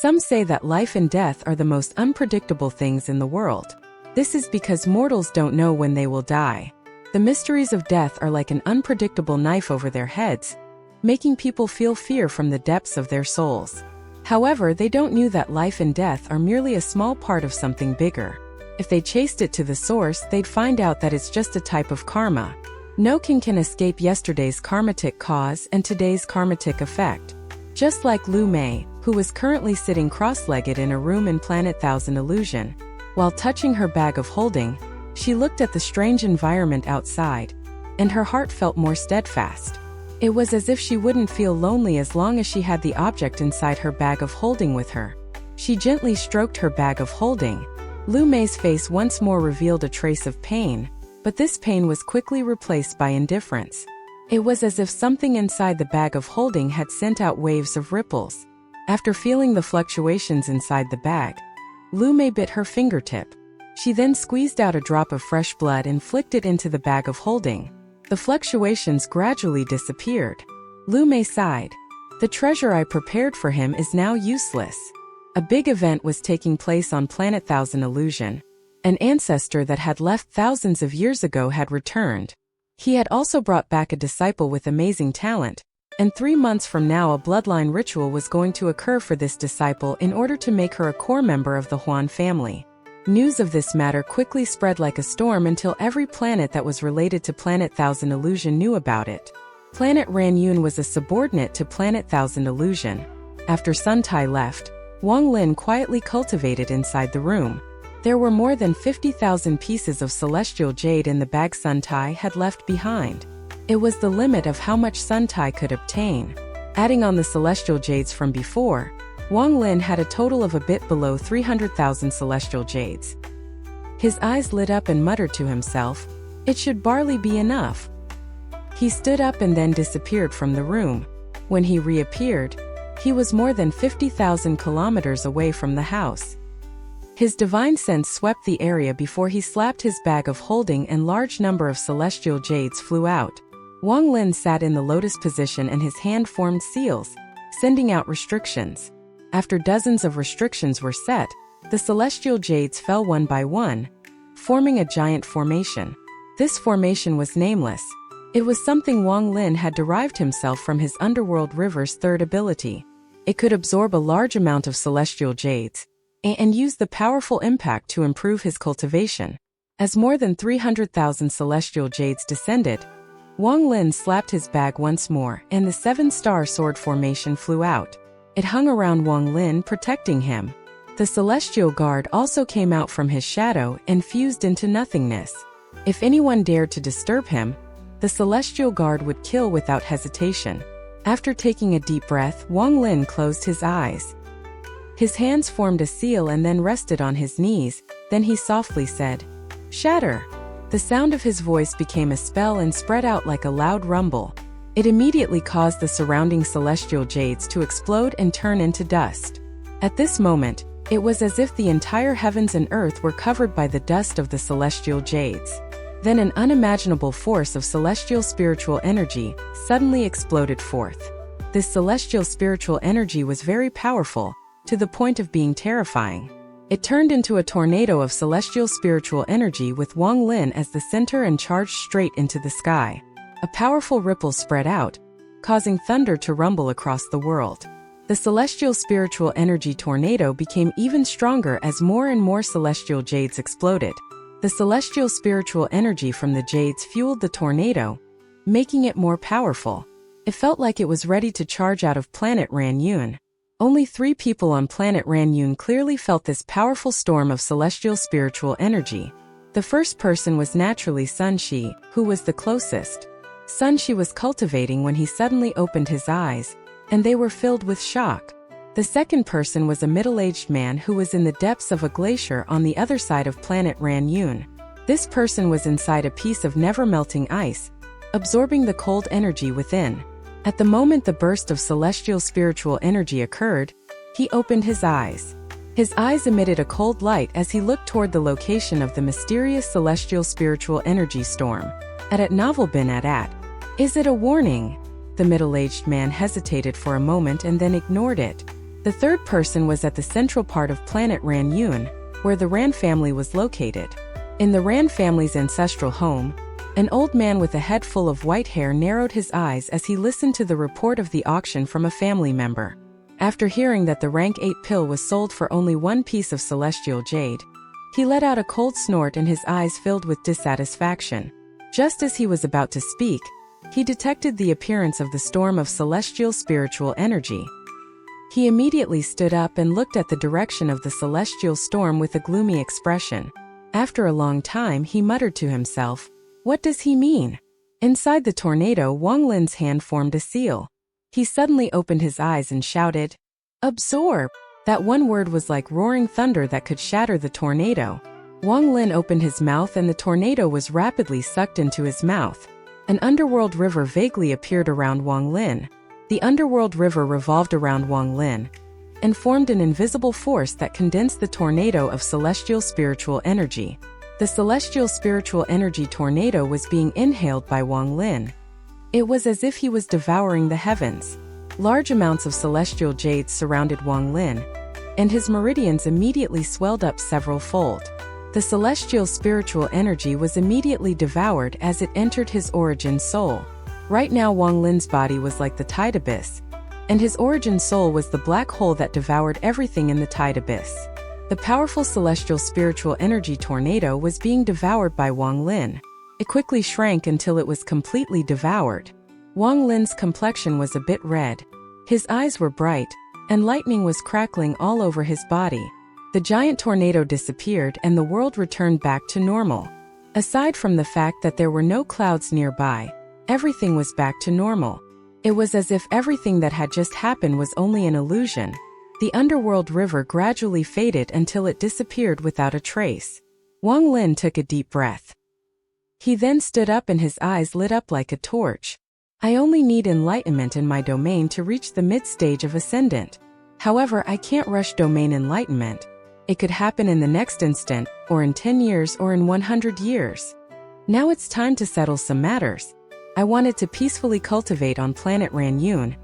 Some say that life and death are the most unpredictable things in the world. This is because mortals don't know when they will die. The mysteries of death are like an unpredictable knife over their heads, making people feel fear from the depths of their souls. However, they don't know that life and death are merely a small part of something bigger. If they chased it to the source, they'd find out that it's just a type of karma. No king can escape yesterday's karmatic cause and today's karmatic effect. Just like Liu Mei, who was currently sitting cross-legged in a room in Planet Thousand Illusion. While touching her bag of holding, she looked at the strange environment outside, and her heart felt more steadfast. It was as if she wouldn't feel lonely as long as she had the object inside her bag of holding with her. She gently stroked her bag of holding. Liu Mei's face once more revealed a trace of pain, but this pain was quickly replaced by indifference. It was as if something inside the bag of holding had sent out waves of ripples. After feeling the fluctuations inside the bag, Liu Mei bit her fingertip. She then squeezed out a drop of fresh blood and flicked it into the bag of holding. The fluctuations gradually disappeared. Liu Mei sighed. The treasure I prepared for him is now useless. A big event was taking place on Planet Thousand Illusion. An ancestor that had left thousands of years ago had returned. He had also brought back a disciple with amazing talent, and 3 months from now a bloodline ritual was going to occur for this disciple in order to make her a core member of the Huan family. News of this matter quickly spread like a storm until every planet that was related to Planet Thousand Illusion knew about it. Planet Ranyun was a subordinate to Planet Thousand Illusion. After Sun Tai left, Wang Lin quietly cultivated inside the room. There were more than 50,000 pieces of celestial jade in the bag Sun Tai had left behind. It was the limit of how much Sun Tai could obtain. Adding on the celestial jades from before, Wang Lin had a total of a bit below 300,000 celestial jades. His eyes lit up and muttered to himself, "It should barely be enough." He stood up and then disappeared from the room. When he reappeared, he was more than 50,000 kilometers away from the house. His divine sense swept the area before he slapped his bag of holding and large number of celestial jades flew out. Wang Lin sat in the lotus position and his hand formed seals, sending out restrictions. After dozens of restrictions were set, the celestial jades fell one by one, forming a giant formation. This formation was nameless. It was something Wang Lin had derived himself from his underworld river's third ability. It could absorb a large amount of celestial jades and use the powerful impact to improve his cultivation. As more than 300,000 celestial jades descended, Wang Lin slapped his bag once more and the 7-star sword formation flew out. It hung around Wang Lin, protecting him. The celestial guard also came out from his shadow and fused into nothingness. If anyone dared to disturb him, the celestial guard would kill without hesitation. After taking a deep breath, Wang Lin closed his eyes. His hands formed a seal and then rested on his knees. Then he softly said, "Shatter." The sound of his voice became a spell and spread out like a loud rumble. It immediately caused the surrounding celestial jades to explode and turn into dust. At this moment, it was as if the entire heavens and earth were covered by the dust of the celestial jades. Then an unimaginable force of celestial spiritual energy suddenly exploded forth. This celestial spiritual energy was very powerful, to the point of being terrifying. It turned into a tornado of celestial spiritual energy with Wang Lin as the center and charged straight into the sky. A powerful ripple spread out, causing thunder to rumble across the world. The celestial spiritual energy tornado became even stronger as more and more celestial jades exploded. The celestial spiritual energy from the jades fueled the tornado, making it more powerful. It felt like it was ready to charge out of planet Ranyun. Only 3 people on planet Ranyun clearly felt this powerful storm of celestial spiritual energy. The first person was naturally Sun Shi, who was the closest. Sun Shi was cultivating when he suddenly opened his eyes, and they were filled with shock. The second person was a middle-aged man who was in the depths of a glacier on the other side of planet Ranyun. This person was inside a piece of never-melting ice, absorbing the cold energy within. At the moment the burst of celestial spiritual energy occurred, he opened his eyes. His eyes emitted a cold light as he looked toward the location of the mysterious celestial spiritual energy storm. At Novel bin at. Is it a warning? The middle-aged man hesitated for a moment and then ignored it. The third person was at the central part of planet Ran Yun, where the Ran family was located. In the Ran family's ancestral home, an old man with a head full of white hair narrowed his eyes as he listened to the report of the auction from a family member. After hearing that the rank 8 pill was sold for only 1 piece of celestial jade, he let out a cold snort and his eyes filled with dissatisfaction. Just as he was about to speak, he detected the appearance of the storm of celestial spiritual energy. He immediately stood up and looked at the direction of the celestial storm with a gloomy expression. After a long time, he muttered to himself, "What does he mean?" Inside the tornado, Wang Lin's hand formed a seal. He suddenly opened his eyes and shouted, "Absorb!" That one word was like roaring thunder that could shatter the tornado. Wang Lin opened his mouth and the tornado was rapidly sucked into his mouth. An underworld river vaguely appeared around Wang Lin. The underworld river revolved around Wang Lin and formed an invisible force that condensed the tornado of celestial spiritual energy. The celestial spiritual energy tornado was being inhaled by Wang Lin. It was as if he was devouring the heavens. Large amounts of celestial jades surrounded Wang Lin, and his meridians immediately swelled up several-fold. The celestial spiritual energy was immediately devoured as it entered his origin soul. Right now Wang Lin's body was like the tide abyss, and his origin soul was the black hole that devoured everything in the tide abyss. The powerful celestial spiritual energy tornado was being devoured by Wang Lin. It quickly shrank until it was completely devoured. Wang Lin's complexion was a bit red. His eyes were bright, and lightning was crackling all over his body. The giant tornado disappeared and the world returned back to normal. Aside from the fact that there were no clouds nearby, everything was back to normal. It was as if everything that had just happened was only an illusion. The underworld river gradually faded until it disappeared without a trace. Wang Lin took a deep breath. He then stood up and his eyes lit up like a torch. I only need enlightenment in my domain to reach the mid-stage of Ascendant. However, I can't rush domain enlightenment. It could happen in the next instant, or in 10 years, or in 100 years. Now it's time to settle some matters. I wanted to peacefully cultivate on planet Ran Yun,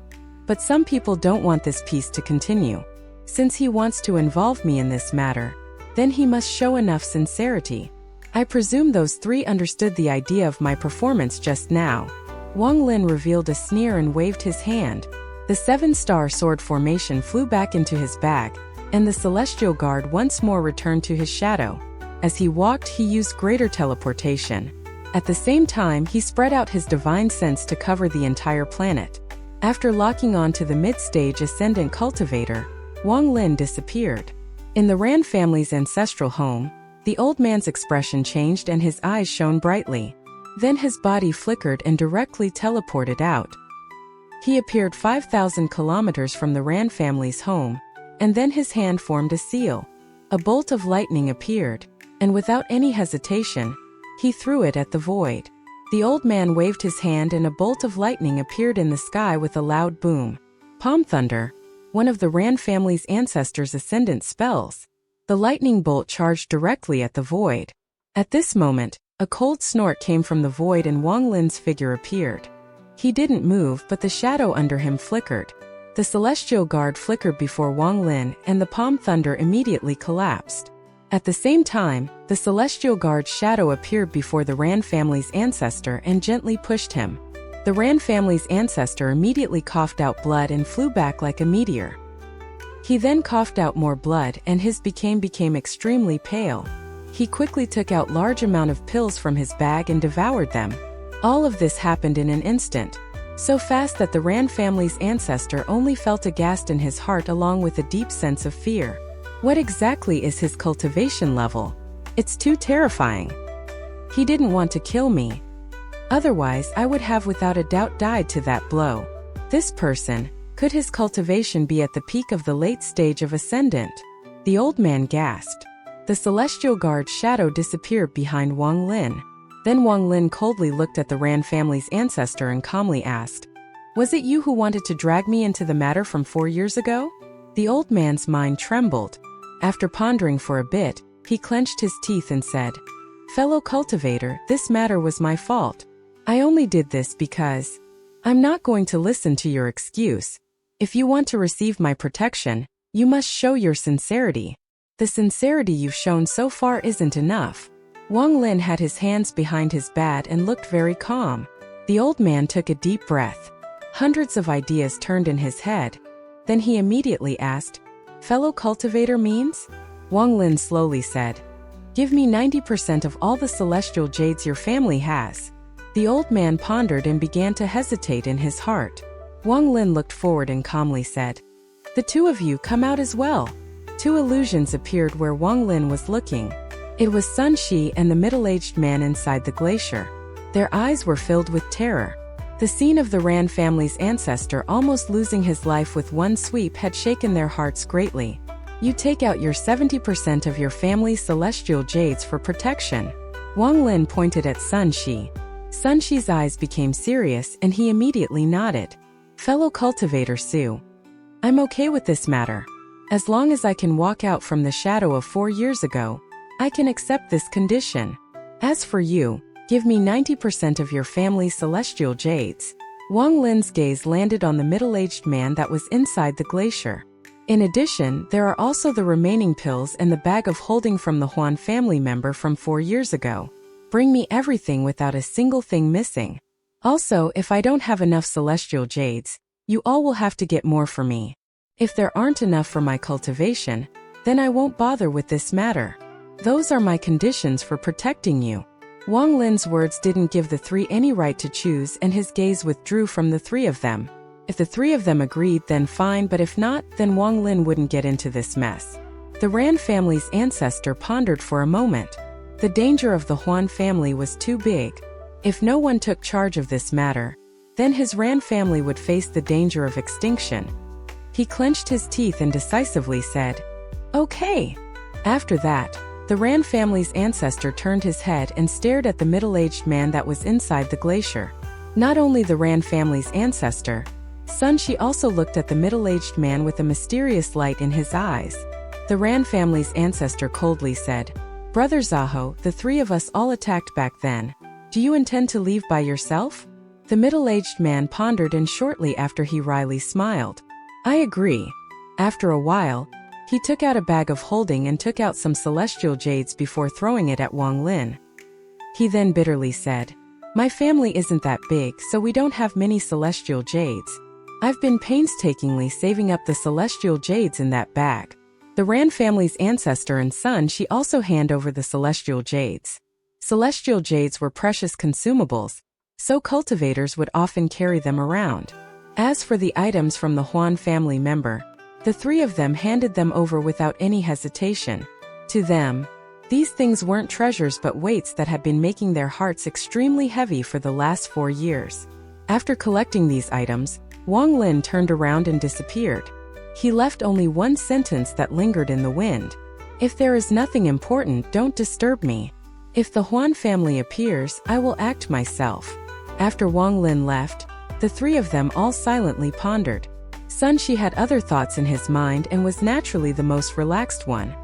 but some people don't want this peace to continue. Since he wants to involve me in this matter, then he must show enough sincerity. I presume those 3 understood the idea of my performance just now. Wang Lin revealed a sneer and waved his hand. The 7-star sword formation flew back into his bag, and the celestial guard once more returned to his shadow. As he walked, he used greater teleportation. At the same time, he spread out his divine sense to cover the entire planet. After locking on to the mid-stage ascendant cultivator, Wang Lin disappeared. In the Ran family's ancestral home, the old man's expression changed and his eyes shone brightly. Then his body flickered and directly teleported out. He appeared 5,000 kilometers from the Ran family's home, and then his hand formed a seal. A bolt of lightning appeared, and without any hesitation, he threw it at the void. The old man waved his hand and a bolt of lightning appeared in the sky with a loud boom. Palm Thunder, one of the Ran family's ancestors' ascendant spells. The lightning bolt charged directly at the void. At this moment, a cold snort came from the void and Wang Lin's figure appeared. He didn't move, but the shadow under him flickered. The celestial guard flickered before Wang Lin and the Palm Thunder immediately collapsed. At the same time, the celestial guard's shadow appeared before the Ran family's ancestor and gently pushed him. The Ran family's ancestor immediately coughed out blood and flew back like a meteor. He then coughed out more blood and his became extremely pale. He quickly took out large amount of pills from his bag and devoured them. All of this happened in an instant, so fast that the Ran family's ancestor only felt aghast in his heart along with a deep sense of fear. What exactly is his cultivation level? It's too terrifying. He didn't want to kill me. Otherwise, I would have without a doubt died to that blow. This person, could his cultivation be at the peak of the late stage of Ascendant? The old man gasped. The celestial guard's shadow disappeared behind Wang Lin. Then Wang Lin coldly looked at the Ran family's ancestor and calmly asked, "Was it you who wanted to drag me into the matter from 4 years ago?" The old man's mind trembled. After pondering for a bit, he clenched his teeth and said, "Fellow cultivator, this matter was my fault. I only did this because I'm not going to listen to your excuse. If you want to receive my protection, you must show your sincerity. The sincerity you've shown so far isn't enough." Wang Lin had his hands behind his back and looked very calm. The old man took a deep breath. Hundreds of ideas turned in his head. Then he immediately asked, "Fellow cultivator means?" Wang Lin slowly said, "Give me 90% of all the celestial jades your family has." The old man pondered and began to hesitate in his heart. Wang Lin looked forward and calmly said, "The two of you come out as well." Two illusions appeared where Wang Lin was looking. It was Sun Shi and the middle-aged man inside the glacier. Their eyes were filled with terror. The scene of the Ran family's ancestor almost losing his life with one sweep had shaken their hearts greatly. "You take out your 70% of your family's celestial jades for protection." Wang Lin pointed at Sun Shi. Sun Shi's eyes became serious and he immediately nodded. "Fellow cultivator Su, I'm okay with this matter. As long as I can walk out from the shadow of 4 years ago, I can accept this condition. As for you, give me 90% of your family's celestial jades." Wang Lin's gaze landed on the middle-aged man that was inside the glacier. In addition, there are also the remaining pills and the bag of holding from the Huan family member from 4 years ago. Bring me everything without a single thing missing. Also, if I don't have enough celestial jades, you all will have to get more for me. If there aren't enough for my cultivation, then I won't bother with this matter. Those are my conditions for protecting you." Wang Lin's words didn't give the three any right to choose and his gaze withdrew from the three of them. If the three of them agreed, then fine, but if not, then Wang Lin wouldn't get into this mess. The Ran family's ancestor pondered for a moment. The danger of the Huan family was too big. If no one took charge of this matter, then his Ran family would face the danger of extinction. He clenched his teeth and decisively said, "Okay." After that, the Ran family's ancestor turned his head and stared at the middle-aged man that was inside the glacier. Not only the Ran family's ancestor, Sun Shi also looked at the middle-aged man with a mysterious light in his eyes. The Ran family's ancestor coldly said, "Brother Zaho, the three of us all attacked back then. Do you intend to leave by yourself?" The middle-aged man pondered and shortly after he wryly smiled. "I agree." After a while, he took out a bag of holding and took out some celestial jades before throwing it at Wang Lin. He then bitterly said, "My family isn't that big, so we don't have many celestial jades. I've been painstakingly saving up the celestial jades in that bag." The Ran family's ancestor and son she also hand over the celestial jades. Celestial jades were precious consumables, so cultivators would often carry them around. As for the items from the Huan family member, the three of them handed them over without any hesitation. To them, these things weren't treasures but weights that had been making their hearts extremely heavy for the last 4 years. After collecting these items, Wang Lin turned around and disappeared. He left only one sentence that lingered in the wind. "If there is nothing important, don't disturb me. If the Huan family appears, I will act myself." After Wang Lin left, the three of them all silently pondered. Sun Shi had other thoughts in his mind and was naturally the most relaxed one.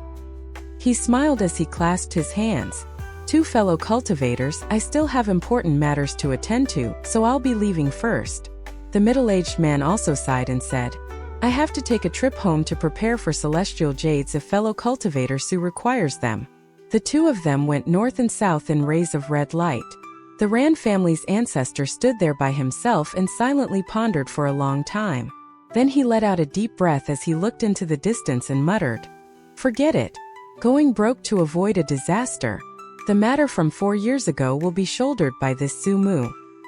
He smiled as he clasped his hands. "Two fellow cultivators, I still have important matters to attend to, so I'll be leaving first." The middle-aged man also sighed and said, "I have to take a trip home to prepare for celestial jades if fellow cultivator Su requires them." The two of them went north and south in rays of red light. The Ran family's ancestor stood there by himself and silently pondered for a long time. Then he let out a deep breath as he looked into the distance and muttered, "Forget it. Going broke to avoid a disaster. The matter from 4 years ago will be shouldered by this Su Mu.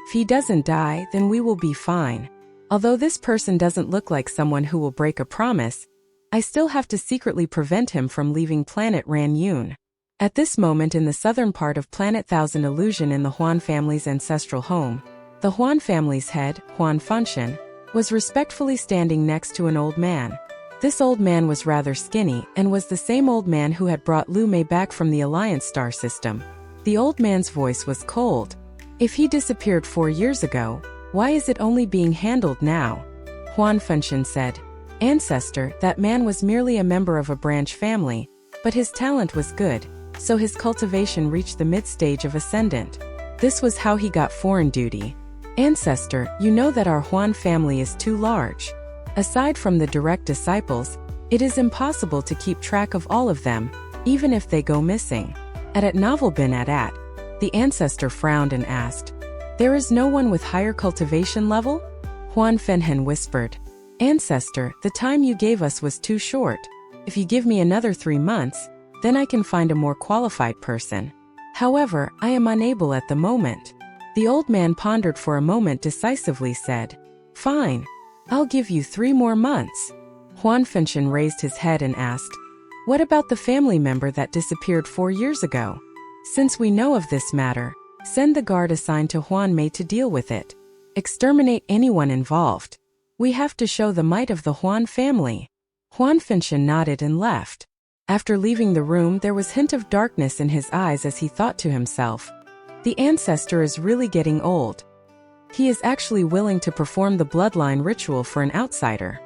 If he doesn't die, then we will be fine. Although this person doesn't look like someone who will break a promise, I still have to secretly prevent him from leaving planet Ran Yun." At this moment in the southern part of Planet Thousand Illusion in the Huan family's ancestral home, the Huan family's head, Huan Funshan, was respectfully standing next to an old man. This old man was rather skinny and was the same old man who had brought Liu Mei back from the Alliance star system. The old man's voice was cold. "If he disappeared 4 years ago, why is it only being handled now?" Huan Funshan said, "Ancestor, that man was merely a member of a branch family, but his talent was good, so his cultivation reached the mid-stage of ascendant. This was how he got foreign duty. Ancestor, you know that our Huan family is too large. Aside from the direct disciples, it is impossible to keep track of all of them, even if they go missing. At Novel bin at, the ancestor frowned and asked, "There is no one with higher cultivation level?" Huan Fenhen whispered, "Ancestor, the time you gave us was too short. If you give me another 3 months, then I can find a more qualified person. However, I am unable at the moment." The old man pondered for a moment, decisively said, "Fine. I'll give you 3 more months." Huan Fenchen raised his head and asked, "What about the family member that disappeared 4 years ago? Since we know of this matter, send the guard assigned to Huan Mei to deal with it. Exterminate anyone involved. We have to show the might of the Huan family." Huan Fenchen nodded and left. After leaving the room, there was a hint of darkness in his eyes as he thought to himself, "The ancestor is really getting old. He is actually willing to perform the bloodline ritual for an outsider.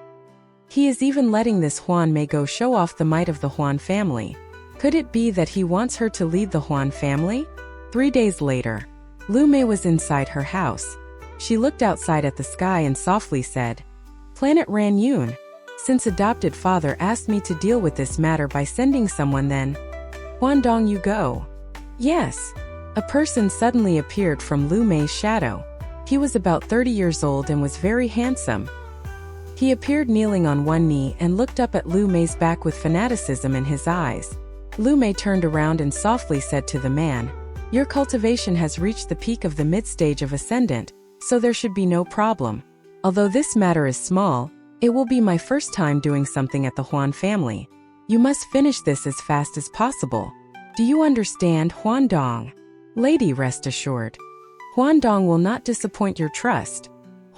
He is even letting this Huan Mei go show off the might of the Huan family. Could it be that he wants her to lead the Huan family?" 3 days later, Liu Mei was inside her house. She looked outside at the sky and softly said, "Planet Ran Yun, since adopted father asked me to deal with this matter by sending someone, then Huandong you go." "Yes." A person suddenly appeared from Liu Mei's shadow. He was about 30 years old and was very handsome. He appeared kneeling on one knee and looked up at Liu Mei's back with fanaticism in his eyes. Liu Mei turned around and softly said to the man, "Your cultivation has reached the peak of the mid-stage of Ascendant, so there should be no problem. Although this matter is small, it will be my first time doing something at the Huan family. You must finish this as fast as possible. Do you understand, Huandong?" "Lady, rest assured. Huandong will not disappoint your trust."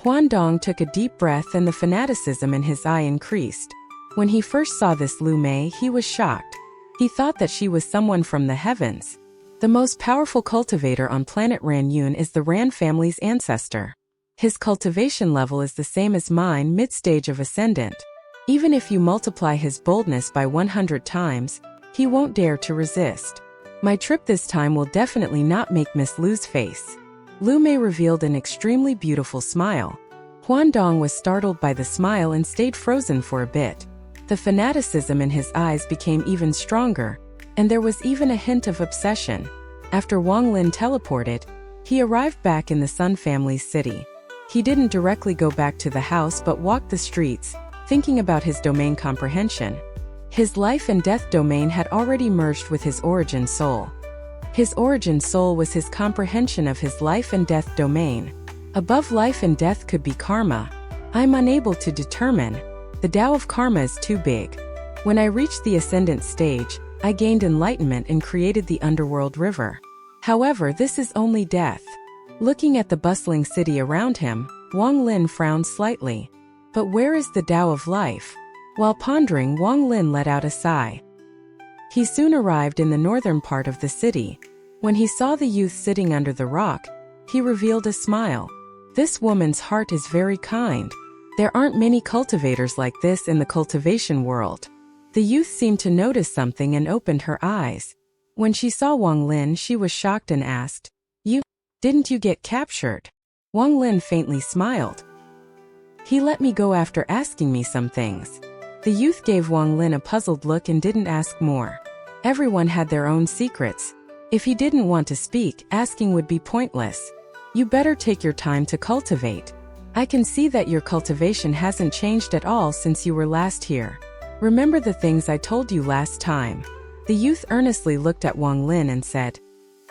Huandong took a deep breath and the fanaticism in his eye increased. When he first saw this Liu Mei, he was shocked. He thought that she was someone from the heavens. The most powerful cultivator on planet Ran Yun is the Ran family's ancestor. His cultivation level is the same as mine, mid-stage of Ascendant. Even if you multiply his boldness by 100 times, he won't dare to resist. My trip this time will definitely not make Miss Liu's face. Liu Mei revealed an extremely beautiful smile. Huandong was startled by the smile and stayed frozen for a bit. The fanaticism in his eyes became even stronger, and there was even a hint of obsession. After Wang Lin teleported, he arrived back in the Sun family's city. He didn't directly go back to the house but walked the streets, thinking about his domain comprehension. His life and death domain had already merged with his origin soul. His origin soul was his comprehension of his life and death domain. Above life and death could be karma. I'm unable to determine. The Tao of karma is too big. When I reached the ascendant stage, I gained enlightenment and created the underworld river. However, this is only death. Looking at the bustling city around him, Wang Lin frowned slightly. But where is the Tao of life? While pondering, Wang Lin let out a sigh. He soon arrived in the northern part of the city. When he saw the youth sitting under the rock, he revealed a smile. This woman's heart is very kind. There aren't many cultivators like this in the cultivation world. The youth seemed to notice something and opened her eyes. When she saw Wang Lin, she was shocked and asked, Didn't you get captured?" Wang Lin faintly smiled. "He let me go after asking me some things." The youth gave Wang Lin a puzzled look and didn't ask more. Everyone had their own secrets. If he didn't want to speak, asking would be pointless. "You better take your time to cultivate. I can see that your cultivation hasn't changed at all since you were last here. Remember the things I told you last time." The youth earnestly looked at Wang Lin and said,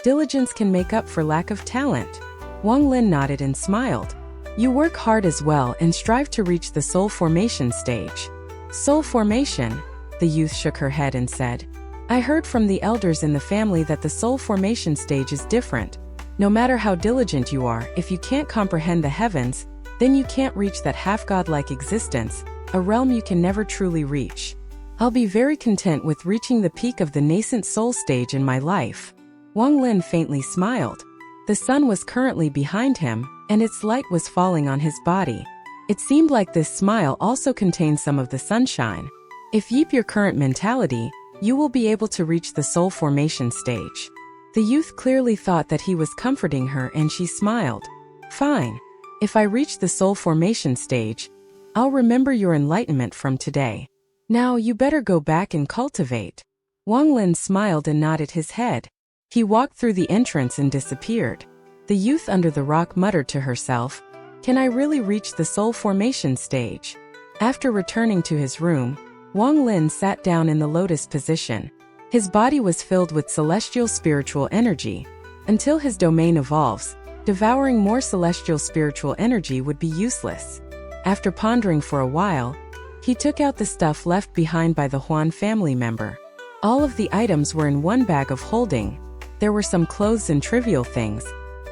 "Diligence can make up for lack of talent." Wang Lin nodded and smiled. "You work hard as well and strive to reach the soul formation stage." "Soul formation?" The youth shook her head and said, "I heard from the elders in the family that the soul formation stage is different. No matter how diligent you are, if you can't comprehend the heavens, then you can't reach that half-godlike existence, a realm you can never truly reach. I'll be very content with reaching the peak of the nascent soul stage in my life." Wang Lin faintly smiled. The sun was currently behind him, and its light was falling on his body. It seemed like this smile also contained some of the sunshine. If you keep your current mentality, you will be able to reach the soul formation stage. The youth clearly thought that he was comforting her and she smiled. "Fine. If I reach the soul formation stage, I'll remember your enlightenment from today. Now you better go back and cultivate. Wang Lin smiled and nodded his head. He walked through the entrance and disappeared. The youth under the rock muttered to herself, "Can I really reach the soul formation stage?" After returning to his room, Wang Lin sat down in the lotus position. His body was filled with celestial spiritual energy. Until his domain evolves, devouring more celestial spiritual energy would be useless. After pondering for a while, he took out the stuff left behind by the Huan family member. All of the items were in one bag of holding. There were some clothes and trivial things.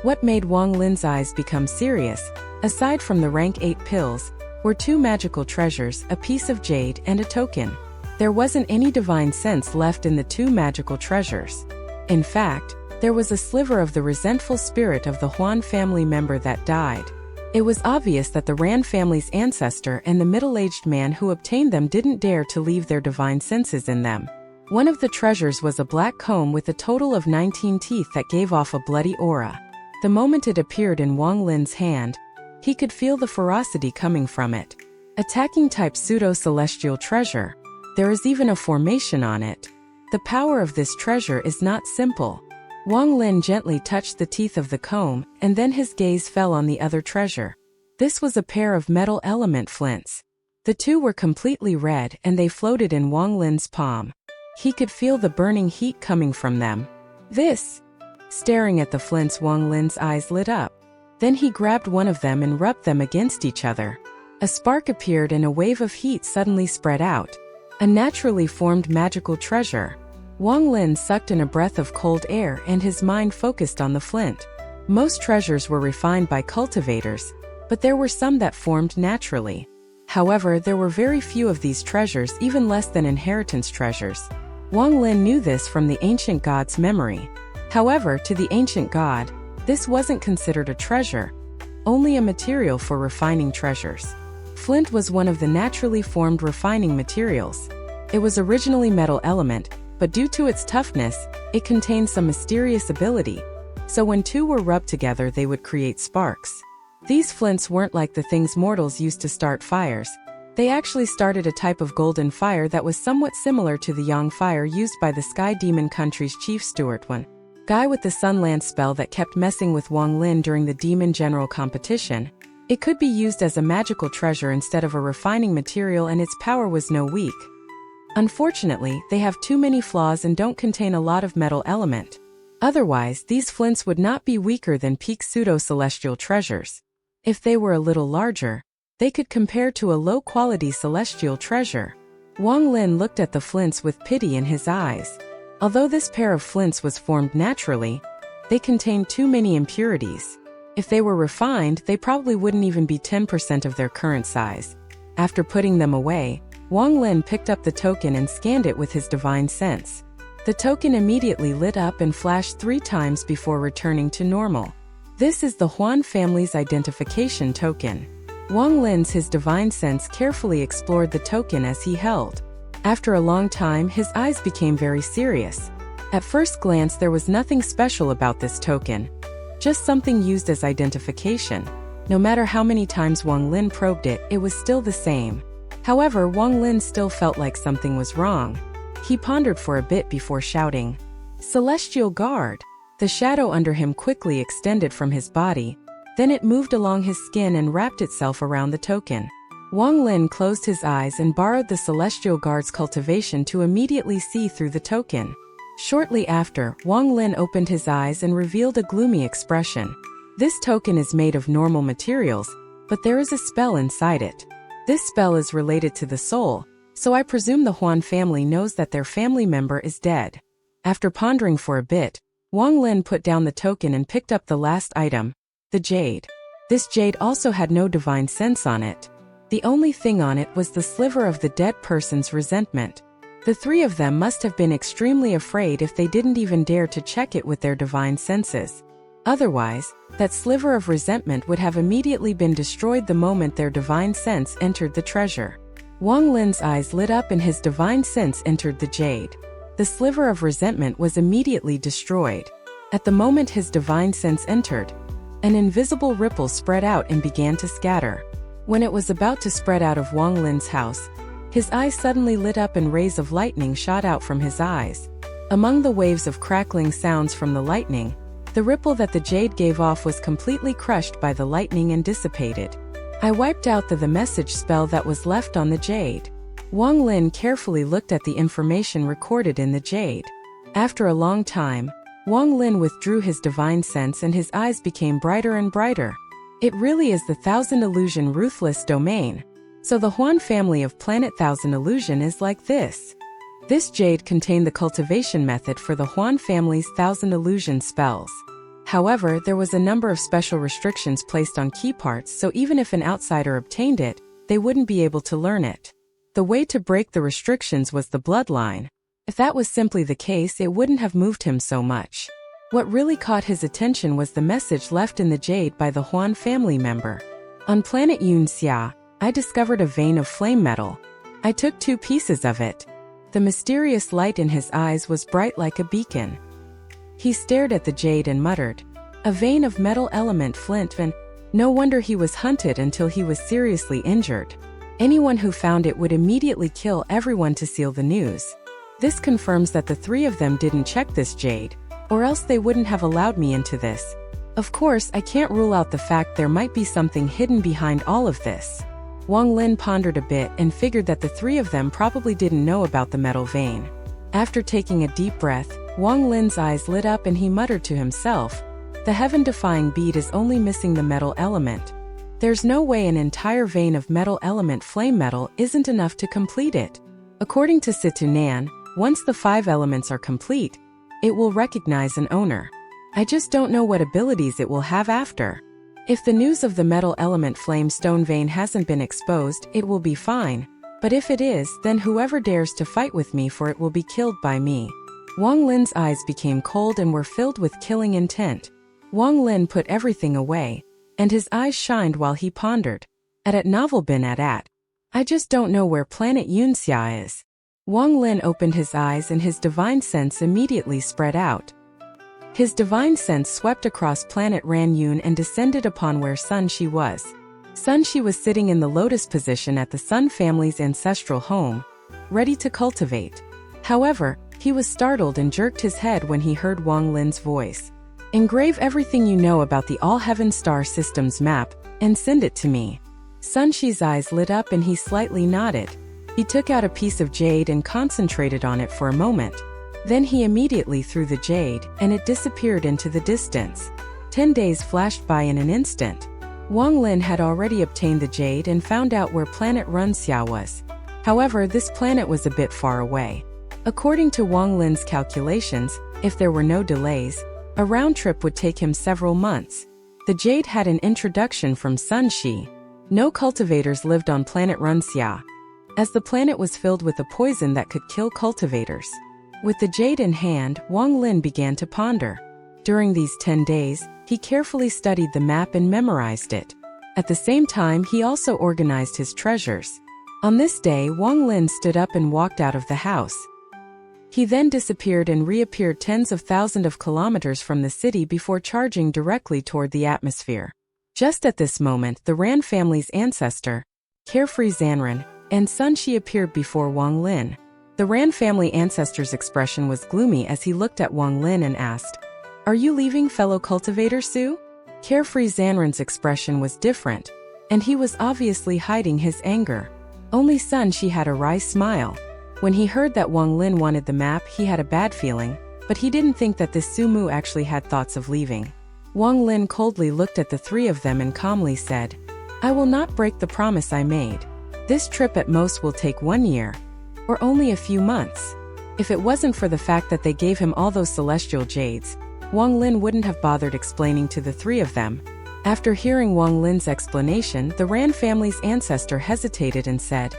What made Wang Lin's eyes become serious, aside from the rank 8 pills, were 2 magical treasures, a piece of jade and a token. There wasn't any divine sense left in the 2 magical treasures. In fact, there was a sliver of the resentful spirit of the Huan family member that died. It was obvious that the Ran family's ancestor and the middle-aged man who obtained them didn't dare to leave their divine senses in them. One of the treasures was a black comb with a total of 19 teeth that gave off a bloody aura. The moment it appeared in Wang Lin's hand, he could feel the ferocity coming from it. Attacking type pseudo-celestial treasure. There is even a formation on it. The power of this treasure is not simple. Wang Lin gently touched the teeth of the comb, and then his gaze fell on the other treasure. This was a pair of metal element flints. The 2 were completely red and they floated in Wang Lin's palm. He could feel the burning heat coming from them. This! Staring at the flints, Wang Lin's eyes lit up. Then he grabbed one of them and rubbed them against each other. A spark appeared and a wave of heat suddenly spread out. A naturally formed magical treasure. Wang Lin sucked in a breath of cold air and his mind focused on the flint. Most treasures were refined by cultivators, but there were some that formed naturally. However, there were very few of these treasures, even less than inheritance treasures. Wang Lin knew this from the ancient god's memory. However, to the ancient god, this wasn't considered a treasure, only a material for refining treasures. Flint was one of the naturally formed refining materials. It was originally metal element, but due to its toughness, it contained some mysterious ability. So when 2 were rubbed together, they would create sparks. These flints weren't like the things mortals used to start fires. They actually started a type of golden fire that was somewhat similar to the yang fire used by the Sky Demon Country's chief Stuart Wan, guy with the Sun Lance spell that kept messing with Wang Lin during the Demon General competition. It could be used as a magical treasure instead of a refining material, and its power was no weak. Unfortunately, they have too many flaws and don't contain a lot of metal element. Otherwise, these flints would not be weaker than peak pseudo-celestial treasures. If they were a little larger, they could compare to a low-quality celestial treasure. Wang Lin looked at the flints with pity in his eyes. Although this pair of flints was formed naturally, they contained too many impurities. If they were refined, they probably wouldn't even be 10% of their current size. After putting them away, Wang Lin picked up the token and scanned it with his divine sense. The token immediately lit up and flashed 3 times before returning to normal. This is the Huan family's identification token. Wang Lin's his divine sense carefully explored the token as he held. After a long time, his eyes became very serious. At first glance, there was nothing special about this token. Just something used as identification. No matter how many times Wang Lin probed it, it was still the same. However, Wang Lin still felt like something was wrong. He pondered for a bit before shouting, "Celestial Guard!" The shadow under him quickly extended from his body. Then it moved along his skin and wrapped itself around the token. Wang Lin closed his eyes and borrowed the Celestial Guard's cultivation to immediately see through the token. Shortly after, Wang Lin opened his eyes and revealed a gloomy expression. This token is made of normal materials, but there is a spell inside it. This spell is related to the soul, so I presume the Huan family knows that their family member is dead. After pondering for a bit, Wang Lin put down the token and picked up the last item, the jade. This jade also had no divine sense on it. The only thing on it was the sliver of the dead person's resentment. The 3 of them must have been extremely afraid if they didn't even dare to check it with their divine senses. Otherwise, that sliver of resentment would have immediately been destroyed the moment their divine sense entered the treasure. Wang Lin's eyes lit up and his divine sense entered the jade. The sliver of resentment was immediately destroyed. At the moment his divine sense entered, an invisible ripple spread out and began to scatter. When it was about to spread out of Wang Lin's house, his eyes suddenly lit up and rays of lightning shot out from his eyes. Among the waves of crackling sounds from the lightning, the ripple that the jade gave off was completely crushed by the lightning and dissipated. I wiped out the message spell that was left on the jade. Wang Lin carefully looked at the information recorded in the jade. After a long time, Wang Lin withdrew his divine sense and his eyes became brighter and brighter. It really is the Thousand Illusion Ruthless Domain. So the Huan family of Planet Thousand Illusion is like this. This jade contained the cultivation method for the Huan family's Thousand Illusion spells. However, there was a number of special restrictions placed on key parts, so even if an outsider obtained it, they wouldn't be able to learn it. The way to break the restrictions was the bloodline. If that was simply the case, it wouldn't have moved him so much. What really caught his attention was the message left in the jade by the Huan family member. On planet Yunxia, I discovered a vein of flame metal. I took 2 pieces of it. The mysterious light in his eyes was bright like a beacon. He stared at the jade and muttered, "A vein of metal element flint, and no wonder he was hunted until he was seriously injured. Anyone who found it would immediately kill everyone to seal the news." This confirms that the 3 of them didn't check this jade, or else they wouldn't have allowed me into this. Of course, I can't rule out the fact there might be something hidden behind all of this. Wang Lin pondered a bit and figured that the 3 of them probably didn't know about the metal vein. After taking a deep breath, Wang Lin's eyes lit up and he muttered to himself, "The heaven-defying bead is only missing the metal element. There's no way an entire vein of metal element flame metal isn't enough to complete it." According to Situ Nan, once the 5 elements are complete, it will recognize an owner. I just don't know what abilities it will have after. If the news of the metal element flame stone vein hasn't been exposed, it will be fine. But if it is, then whoever dares to fight with me for it will be killed by me. Wang Lin's eyes became cold and were filled with killing intent. Wang Lin put everything away, and his eyes shined while he pondered. At novel bin at. I just don't know where planet Yunxia is. Wang Lin opened his eyes and his divine sense immediately spread out. His divine sense swept across planet Ranyun and descended upon where Sun Shi was. Sun Shi was sitting in the lotus position at the Sun family's ancestral home, ready to cultivate. However, he was startled and jerked his head when he heard Wang Lin's voice. "Engrave everything you know about the All-Heaven Star System's map, and send it to me." Sun Shi's eyes lit up and he slightly nodded. He took out a piece of jade and concentrated on it for a moment. Then he immediately threw the jade, and it disappeared into the distance. 10 days flashed by in an instant. Wang Lin had already obtained the jade and found out where planet Runxia was. However, this planet was a bit far away. According to Wang Lin's calculations, if there were no delays, a round trip would take him several months. The jade had an introduction from Sun Shi. No cultivators lived on planet Runxia, as the planet was filled with a poison that could kill cultivators. With the jade in hand, Wang Lin began to ponder. During these 10 days, he carefully studied the map and memorized it. At the same time, he also organized his treasures. On this day, Wang Lin stood up and walked out of the house. He then disappeared and reappeared tens of thousands of kilometers from the city before charging directly toward the atmosphere. Just at this moment, the Ran family's ancestor, Carefree Zanran, and Sun Shi appeared before Wang Lin. The Ran family ancestor's expression was gloomy as he looked at Wang Lin and asked, "Are you leaving, fellow cultivator Su?" Carefree Zanran's expression was different, and he was obviously hiding his anger. Only Sun Shi had a wry smile. When he heard that Wang Lin wanted the map, he had a bad feeling, but he didn't think that this Su Mu actually had thoughts of leaving. Wang Lin coldly looked at the 3 of them and calmly said, "I will not break the promise I made. This trip at most will take 1 year. Or only a few months." If it wasn't for the fact that they gave him all those celestial jades, Wang Lin wouldn't have bothered explaining to the 3 of them. After hearing Wang Lin's explanation, the Ran family's ancestor hesitated and said,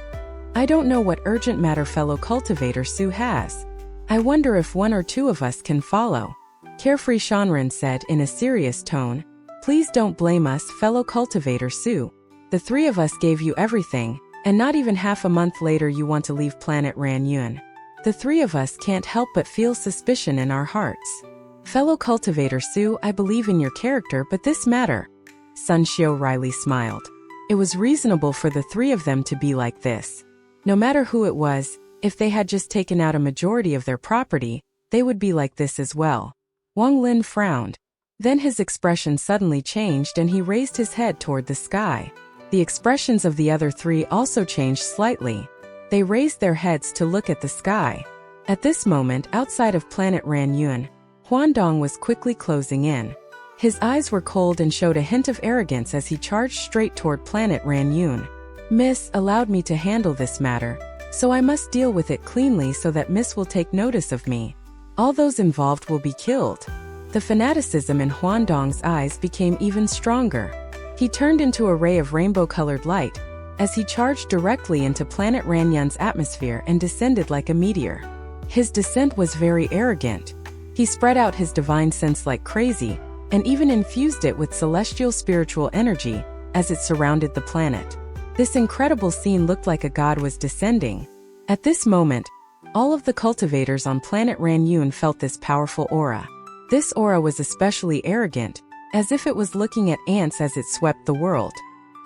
"I don't know what urgent matter fellow cultivator Su has. I wonder if 1 or 2 of us can follow." Carefree Shanran said in a serious tone, "Please don't blame us, fellow cultivator Su. The 3 of us gave you everything, and not even half a month later you want to leave planet Ranyun. The 3 of us can't help but feel suspicion in our hearts. Fellow cultivator Su, I believe in your character, but this matter." Sun Xiu wryly smiled. It was reasonable for the three of them to be like this. No matter who it was, if they had just taken out a majority of their property, they would be like this as well. Wang Lin frowned. Then his expression suddenly changed and he raised his head toward the sky. The expressions of the other three also changed slightly. They raised their heads to look at the sky. At this moment, outside of planet Ranyuan, Huandong was quickly closing in. His eyes were cold and showed a hint of arrogance as he charged straight toward planet Ranyuan. Miss allowed me to handle this matter, so I must deal with it cleanly so that Miss will take notice of me. All those involved will be killed. The fanaticism in Huandong's eyes became even stronger. He turned into a ray of rainbow-colored light as he charged directly into planet Ranyuan's atmosphere and descended like a meteor. His descent was very arrogant. He spread out his divine sense like crazy, and even infused it with celestial spiritual energy as it surrounded the planet. This incredible scene looked like a god was descending. At this moment, all of the cultivators on planet Ranyuan felt this powerful aura. This aura was especially arrogant, as if it was looking at ants as it swept the world.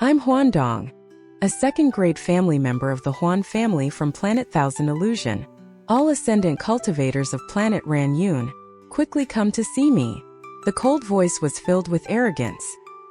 I'm Huandong, a second-grade family member of the Huan family from planet Thousand Illusion. All ascendant cultivators of planet Ranyuan, quickly come to see me. The cold voice was filled with arrogance.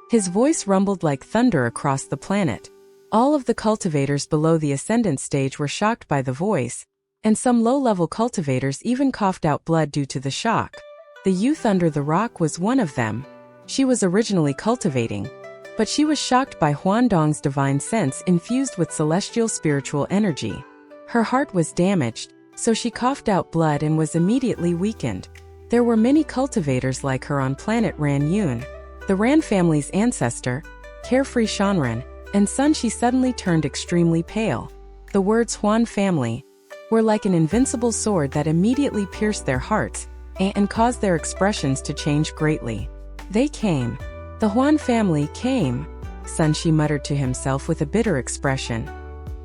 His voice rumbled like thunder across the planet. All of the cultivators below the ascendant stage were shocked by the voice, and some low-level cultivators even coughed out blood due to the shock. The youth under the rock was one of them. She was originally cultivating, but she was shocked by Huandong's divine sense infused with celestial spiritual energy. Her heart was damaged, so she coughed out blood and was immediately weakened. There were many cultivators like her on planet Ranyuan. The Ran family's ancestor, Carefree Shanren, and son. She suddenly turned extremely pale. The words Huan family were like an invincible sword that immediately pierced their hearts and caused their expressions to change greatly. They came. The Huan family came. Son, she muttered to himself with a bitter expression.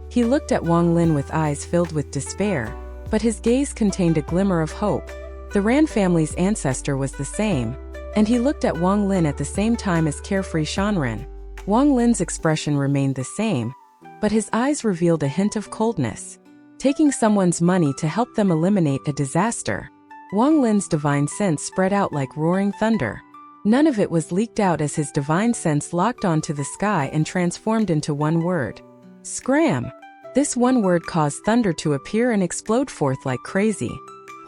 He looked at Wang Lin with eyes filled with despair, but his gaze contained a glimmer of hope. The Ran family's ancestor was the same, and he looked at Wang Lin at the same time as Carefree Shanren. Wang Lin's expression remained the same, but his eyes revealed a hint of coldness. Taking someone's money to help them eliminate a disaster. Wang Lin's divine sense spread out like roaring thunder. None of it was leaked out as his divine sense locked onto the sky and transformed into one word. Scram! This one word caused thunder to appear and explode forth like crazy.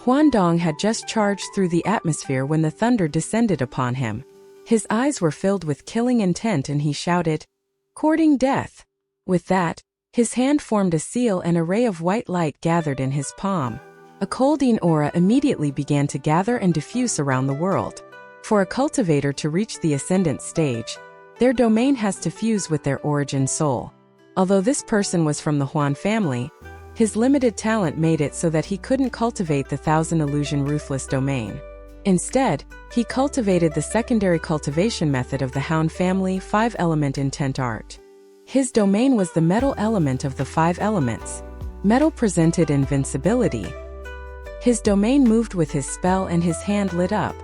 Huandong had just charged through the atmosphere when the thunder descended upon him. His eyes were filled with killing intent and he shouted, "Courting death!" With that, his hand formed a seal and a ray of white light gathered in his palm. A colding aura immediately began to gather and diffuse around the world. For a cultivator to reach the ascendant stage, their domain has to fuse with their origin soul. Although this person was from the Huan family, his limited talent made it so that he couldn't cultivate the Thousand Illusion Ruthless domain. Instead, he cultivated the secondary cultivation method of the Hound family 5-element intent art. His domain was the metal element of the 5 elements. Metal presented invincibility. His domain moved with his spell and his hand lit up.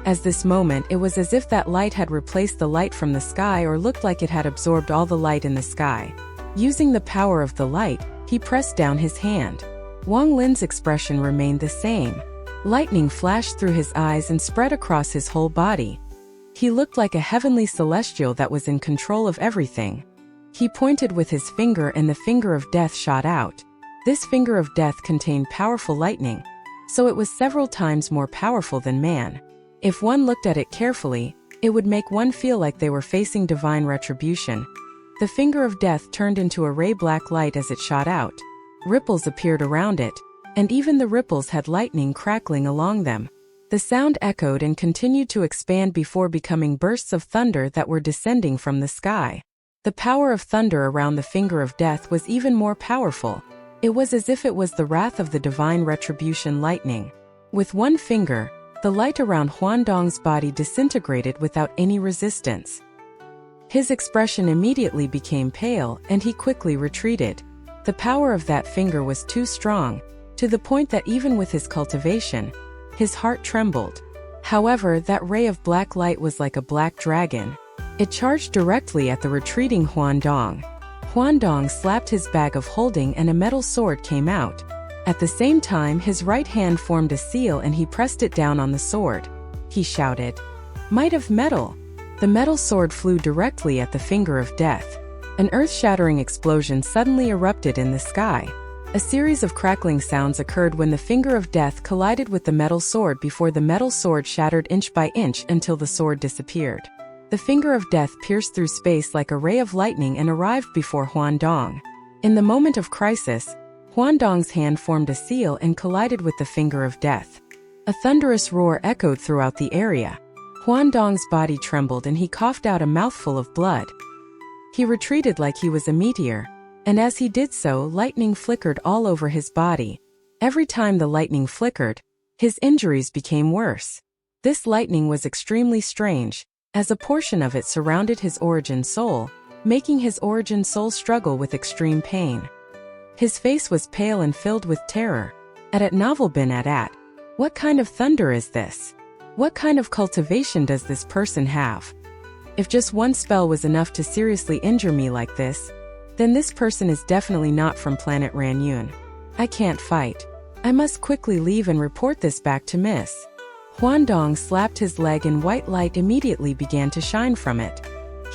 At this moment, it was as if that light had replaced the light from the sky or looked like it had absorbed all the light in the sky. Using the power of the light, he pressed down his hand. Wang Lin's expression remained the same. Lightning flashed through his eyes and spread across his whole body. He looked like a heavenly celestial that was in control of everything. He pointed with his finger and the finger of death shot out. This finger of death contained powerful lightning, so it was several times more powerful than man. If one looked at it carefully, it would make one feel like they were facing divine retribution. The finger of death turned into a ray-black light as it shot out. Ripples appeared around it, and even the ripples had lightning crackling along them. The sound echoed and continued to expand before becoming bursts of thunder that were descending from the sky. The power of thunder around the finger of death was even more powerful. It was as if it was the wrath of the divine retribution lightning. With one finger, the light around Huandong's body disintegrated without any resistance. His expression immediately became pale, and he quickly retreated. The power of that finger was too strong, to the point that even with his cultivation, his heart trembled. However, that ray of black light was like a black dragon. It charged directly at the retreating Huandong. Huandong slapped his bag of holding and a metal sword came out. At the same time, his right hand formed a seal and he pressed it down on the sword. He shouted, "Might of metal!" The metal sword flew directly at the finger of death. An earth-shattering explosion suddenly erupted in the sky. A series of crackling sounds occurred when the finger of death collided with the metal sword before the metal sword shattered inch by inch until the sword disappeared. The finger of death pierced through space like a ray of lightning and arrived before Huandong. In the moment of crisis, Huandong's hand formed a seal and collided with the finger of death. A thunderous roar echoed throughout the area. Huandong's body trembled and he coughed out a mouthful of blood. He retreated like he was a meteor, and as he did so, lightning flickered all over his body. Every time the lightning flickered, his injuries became worse. This lightning was extremely strange, as a portion of it surrounded his origin soul, making his origin soul struggle with extreme pain. His face was pale and filled with terror. At novel bin at. What kind of thunder is this? What kind of cultivation does this person have? If just one spell was enough to seriously injure me like this, then this person is definitely not from planet Ranyun. I can't fight. I must quickly leave and report this back to Miss. Huandong slapped his leg and white light immediately began to shine from it.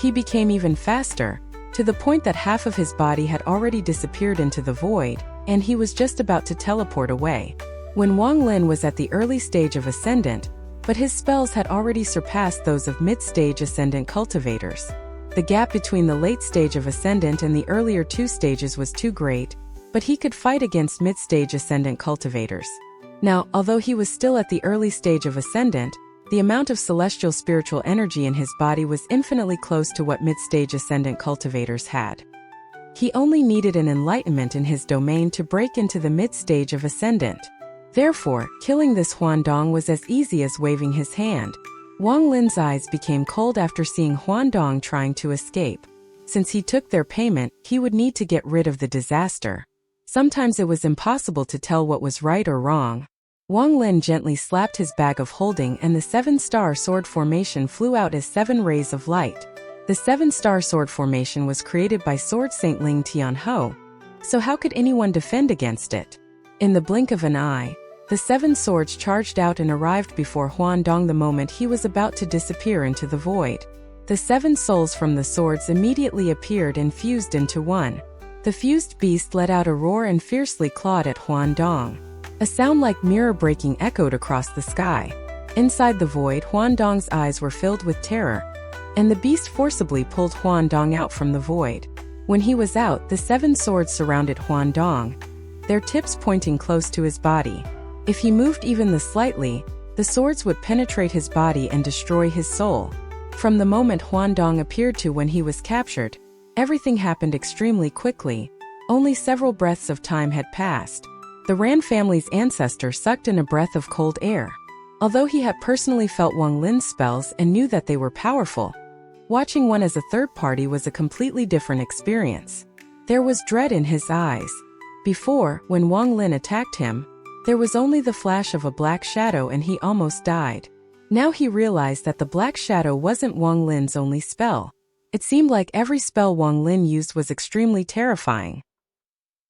He became even faster, to the point that half of his body had already disappeared into the void, and he was just about to teleport away. When Wang Lin was at the early stage of Ascendant, but his spells had already surpassed those of mid-stage Ascendant cultivators. The gap between the late stage of Ascendant and the earlier two stages was too great, but he could fight against mid-stage Ascendant cultivators. Now, although he was still at the early stage of Ascendant, the amount of celestial spiritual energy in his body was infinitely close to what mid-stage Ascendant cultivators had. He only needed an enlightenment in his domain to break into the mid-stage of Ascendant. Therefore, killing this Huandong was as easy as waving his hand. Wang Lin's eyes became cold after seeing Huandong trying to escape. Since he took their payment, he would need to get rid of the disaster. Sometimes it was impossible to tell what was right or wrong. Wang Lin gently slapped his bag of holding and the 7-star sword formation flew out as 7 rays of light. The 7-star sword formation was created by Sword Saint Ling Tianho, so how could anyone defend against it? In the blink of an eye, the 7 swords charged out and arrived before Huandong the moment he was about to disappear into the void. The 7 souls from the swords immediately appeared and fused into one. The fused beast let out a roar and fiercely clawed at Huandong. A sound like mirror breaking echoed across the sky. Inside the void, Huandong's eyes were filled with terror, and the beast forcibly pulled Huandong out from the void. When he was out, the 7 swords surrounded Huandong, their tips pointing close to his body. If he moved even the slightly, the swords would penetrate his body and destroy his soul. From the moment Huandong appeared to when he was captured, everything happened extremely quickly. Only several breaths of time had passed. The Ran family's ancestor sucked in a breath of cold air. Although he had personally felt Wang Lin's spells and knew that they were powerful, watching one as a third party was a completely different experience. There was dread in his eyes. Before, when Wang Lin attacked him, there was only the flash of a black shadow and he almost died. Now he realized that the black shadow wasn't Wang Lin's only spell. It seemed like every spell Wang Lin used was extremely terrifying.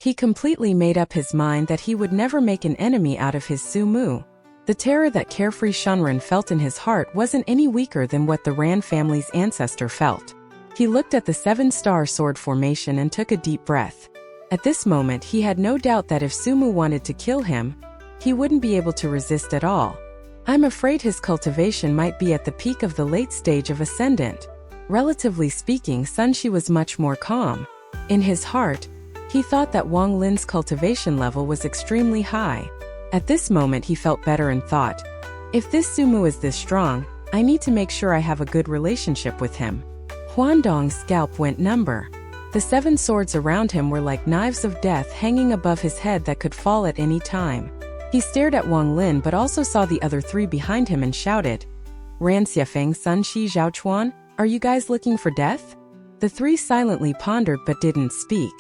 He completely made up his mind that he would never make an enemy out of his Sumu. The terror that carefree Shunren felt in his heart wasn't any weaker than what the Ran family's ancestor felt. He looked at the 7-star sword formation and took a deep breath. At this moment he had no doubt that if Sumu wanted to kill him, he wouldn't be able to resist at all. I'm afraid his cultivation might be at the peak of the late stage of Ascendant. Relatively speaking, Sunshi was much more calm. In his heart, he thought that Wang Lin's cultivation level was extremely high. At this moment he felt better and thought, if this Sumu is this strong, I need to make sure I have a good relationship with him. Huandong's scalp went numb. The 7 swords around him were like knives of death hanging above his head that could fall at any time. He stared at Wang Lin but also saw the other 3 behind him and shouted, Ran Xiafeng Sun Shi Zhaochuan, are you guys looking for death? The 3 silently pondered but didn't speak.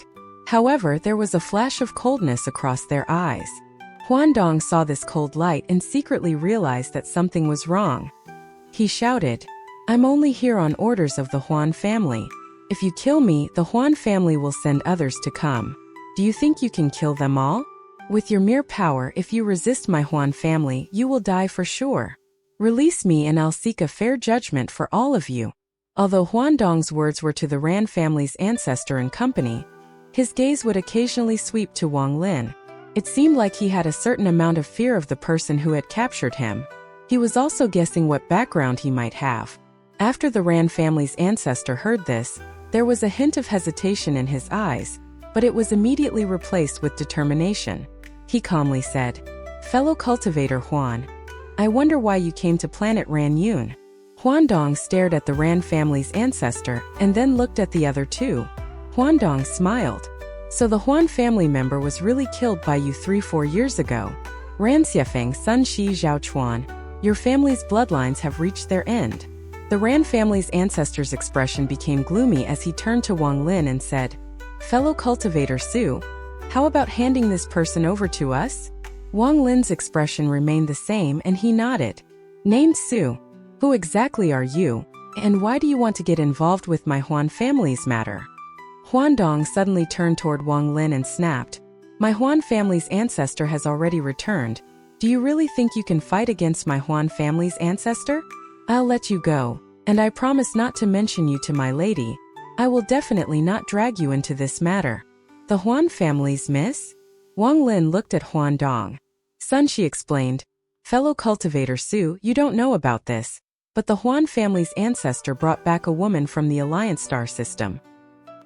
However, there was a flash of coldness across their eyes. Huandong saw this cold light and secretly realized that something was wrong. He shouted, I'm only here on orders of the Huan family. If you kill me, the Huan family will send others to come. Do you think you can kill them all? With your mere power, if you resist my Huan family, you will die for sure. Release me and I'll seek a fair judgment for all of you. Although Huandong's words were to the Ran family's ancestor and company, his gaze would occasionally sweep to Wang Lin. It seemed like he had a certain amount of fear of the person who had captured him. He was also guessing what background he might have. After the Ran family's ancestor heard this, there was a hint of hesitation in his eyes, but it was immediately replaced with determination. He calmly said, "Fellow cultivator Huan, I wonder why you came to planet Ran Yun." Huandong stared at the Ran family's ancestor and then looked at the other two. Huandong smiled. "So the Huan family member was really killed by you 3-4 years ago. Ran Xiefeng Sun Shi Zhaochuan, your family's bloodlines have reached their end." The Ran family's ancestor's expression became gloomy as he turned to Wang Lin and said, "Fellow cultivator Su, how about handing this person over to us?" Wang Lin's expression remained the same and he nodded. "Named Su, who exactly are you, and why do you want to get involved with my Huan family's matter?" Huandong suddenly turned toward Wang Lin and snapped, "My Huan family's ancestor has already returned. Do you really think you can fight against my Huan family's ancestor? I'll let you go, and I promise not to mention you to my lady. I will definitely not drag you into this matter." "The Huan family's miss?" Wang Lin looked at Huandong. "Son," she explained, "fellow cultivator Su, you don't know about this, but the Huan family's ancestor brought back a woman from the Alliance star system.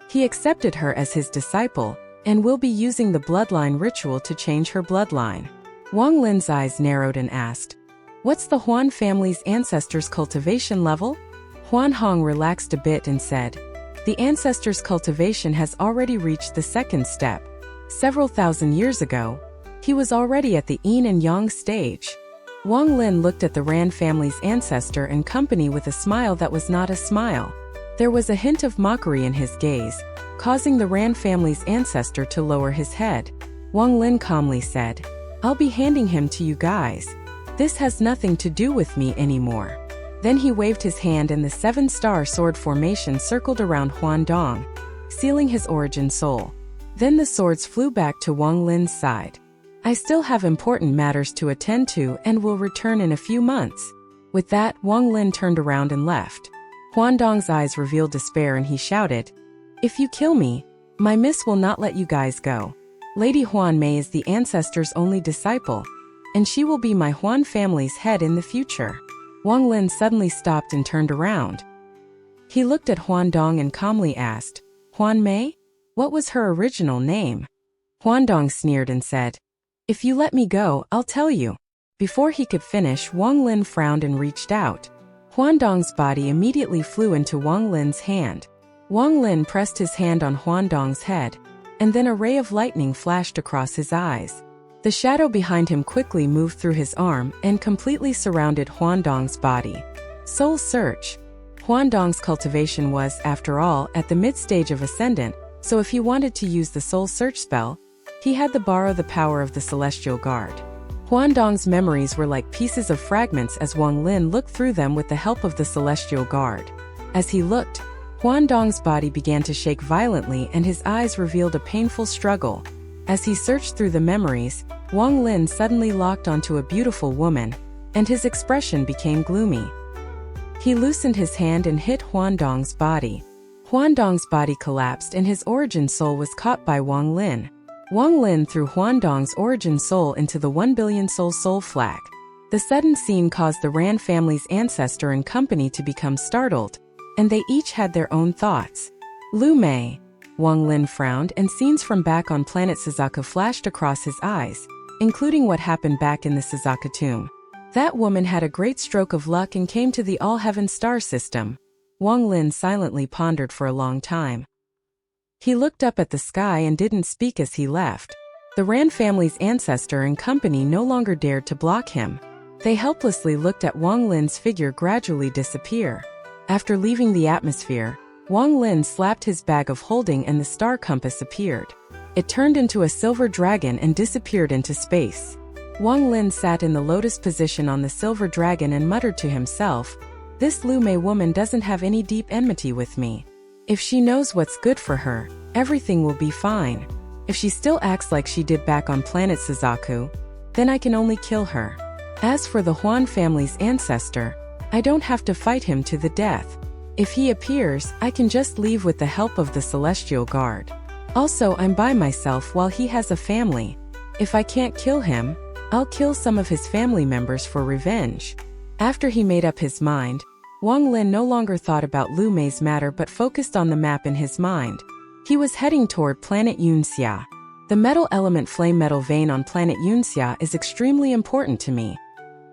He accepted her as his disciple, and will be using the bloodline ritual to change her bloodline." Wang Lin's eyes narrowed and asked, "What's the Huan family's ancestor's cultivation level?" Huan Hong relaxed a bit and said, "The ancestor's cultivation has already reached the second step. Several thousand years ago, he was already at the yin and yang stage." Wang Lin looked at the Ran family's ancestor and company with a smile that was not a smile. There was a hint of mockery in his gaze, causing the Ran family's ancestor to lower his head. Wang Lin calmly said, "I'll be handing him to you guys. This has nothing to do with me anymore." Then he waved his hand and the 7-star sword formation circled around Huandong, sealing his origin soul. Then the swords flew back to Wang Lin's side. "I still have important matters to attend to and will return in a few months." With that, Wang Lin turned around and left. Huandong's eyes revealed despair and he shouted, "If you kill me, my miss will not let you guys go. Lady Huan Mei is the ancestor's only disciple, and she will be my Huan family's head in the future." Wang Lin suddenly stopped and turned around. He looked at Huandong and calmly asked, "Huan Mei? What was her original name?" Huandong sneered and said, "If you let me go, I'll tell you." Before he could finish, Wang Lin frowned and reached out. Huandong's body immediately flew into Wang Lin's hand. Wang Lin pressed his hand on Huandong's head, and then a ray of lightning flashed across his eyes. The shadow behind him quickly moved through his arm and completely surrounded Huandong's body. Soul Search. Huandong's cultivation was, after all, at the mid-stage of Ascendant, so if he wanted to use the Soul Search spell, he had to borrow the power of the Celestial Guard. Huandong's memories were like pieces of fragments as Wang Lin looked through them with the help of the Celestial Guard. As he looked, Huandong's body began to shake violently and his eyes revealed a painful struggle. As he searched through the memories, Wang Lin suddenly locked onto a beautiful woman, and his expression became gloomy. He loosened his hand and hit Huandong's body. Huandong's body collapsed and his origin soul was caught by Wang Lin. Wang Lin threw Huandong's origin soul into the 1 billion soul flag. The sudden scene caused the Ran family's ancestor and company to become startled, and they each had their own thoughts. Liu Mei. Wang Lin frowned and scenes from back on planet Suzaka flashed across his eyes, including what happened back in the Suzaka tomb. That woman had a great stroke of luck and came to the All-Heaven star system. Wang Lin silently pondered for a long time. He looked up at the sky and didn't speak as he left. The Ran family's ancestor and company no longer dared to block him. They helplessly looked at Wang Lin's figure gradually disappear. After leaving the atmosphere, Wang Lin slapped his bag of holding and the star compass appeared. It turned into a silver dragon and disappeared into space. Wang Lin sat in the lotus position on the silver dragon and muttered to himself, This Liu Mei woman doesn't have any deep enmity with me. If she knows what's good for her, everything will be fine. If she still acts like she did back on planet Suzaku, then I can only kill her. As for the Huan family's ancestor, I don't have to fight him to the death. If he appears, I can just leave with the help of the Celestial Guard. Also, I'm by myself while he has a family. If I can't kill him, I'll kill some of his family members for revenge. After he made up his mind, Wang Lin no longer thought about Liu Mei's matter but focused on the map in his mind. He was heading toward planet Yunxia. The metal element flame metal vein on planet Yunxia is extremely important to me,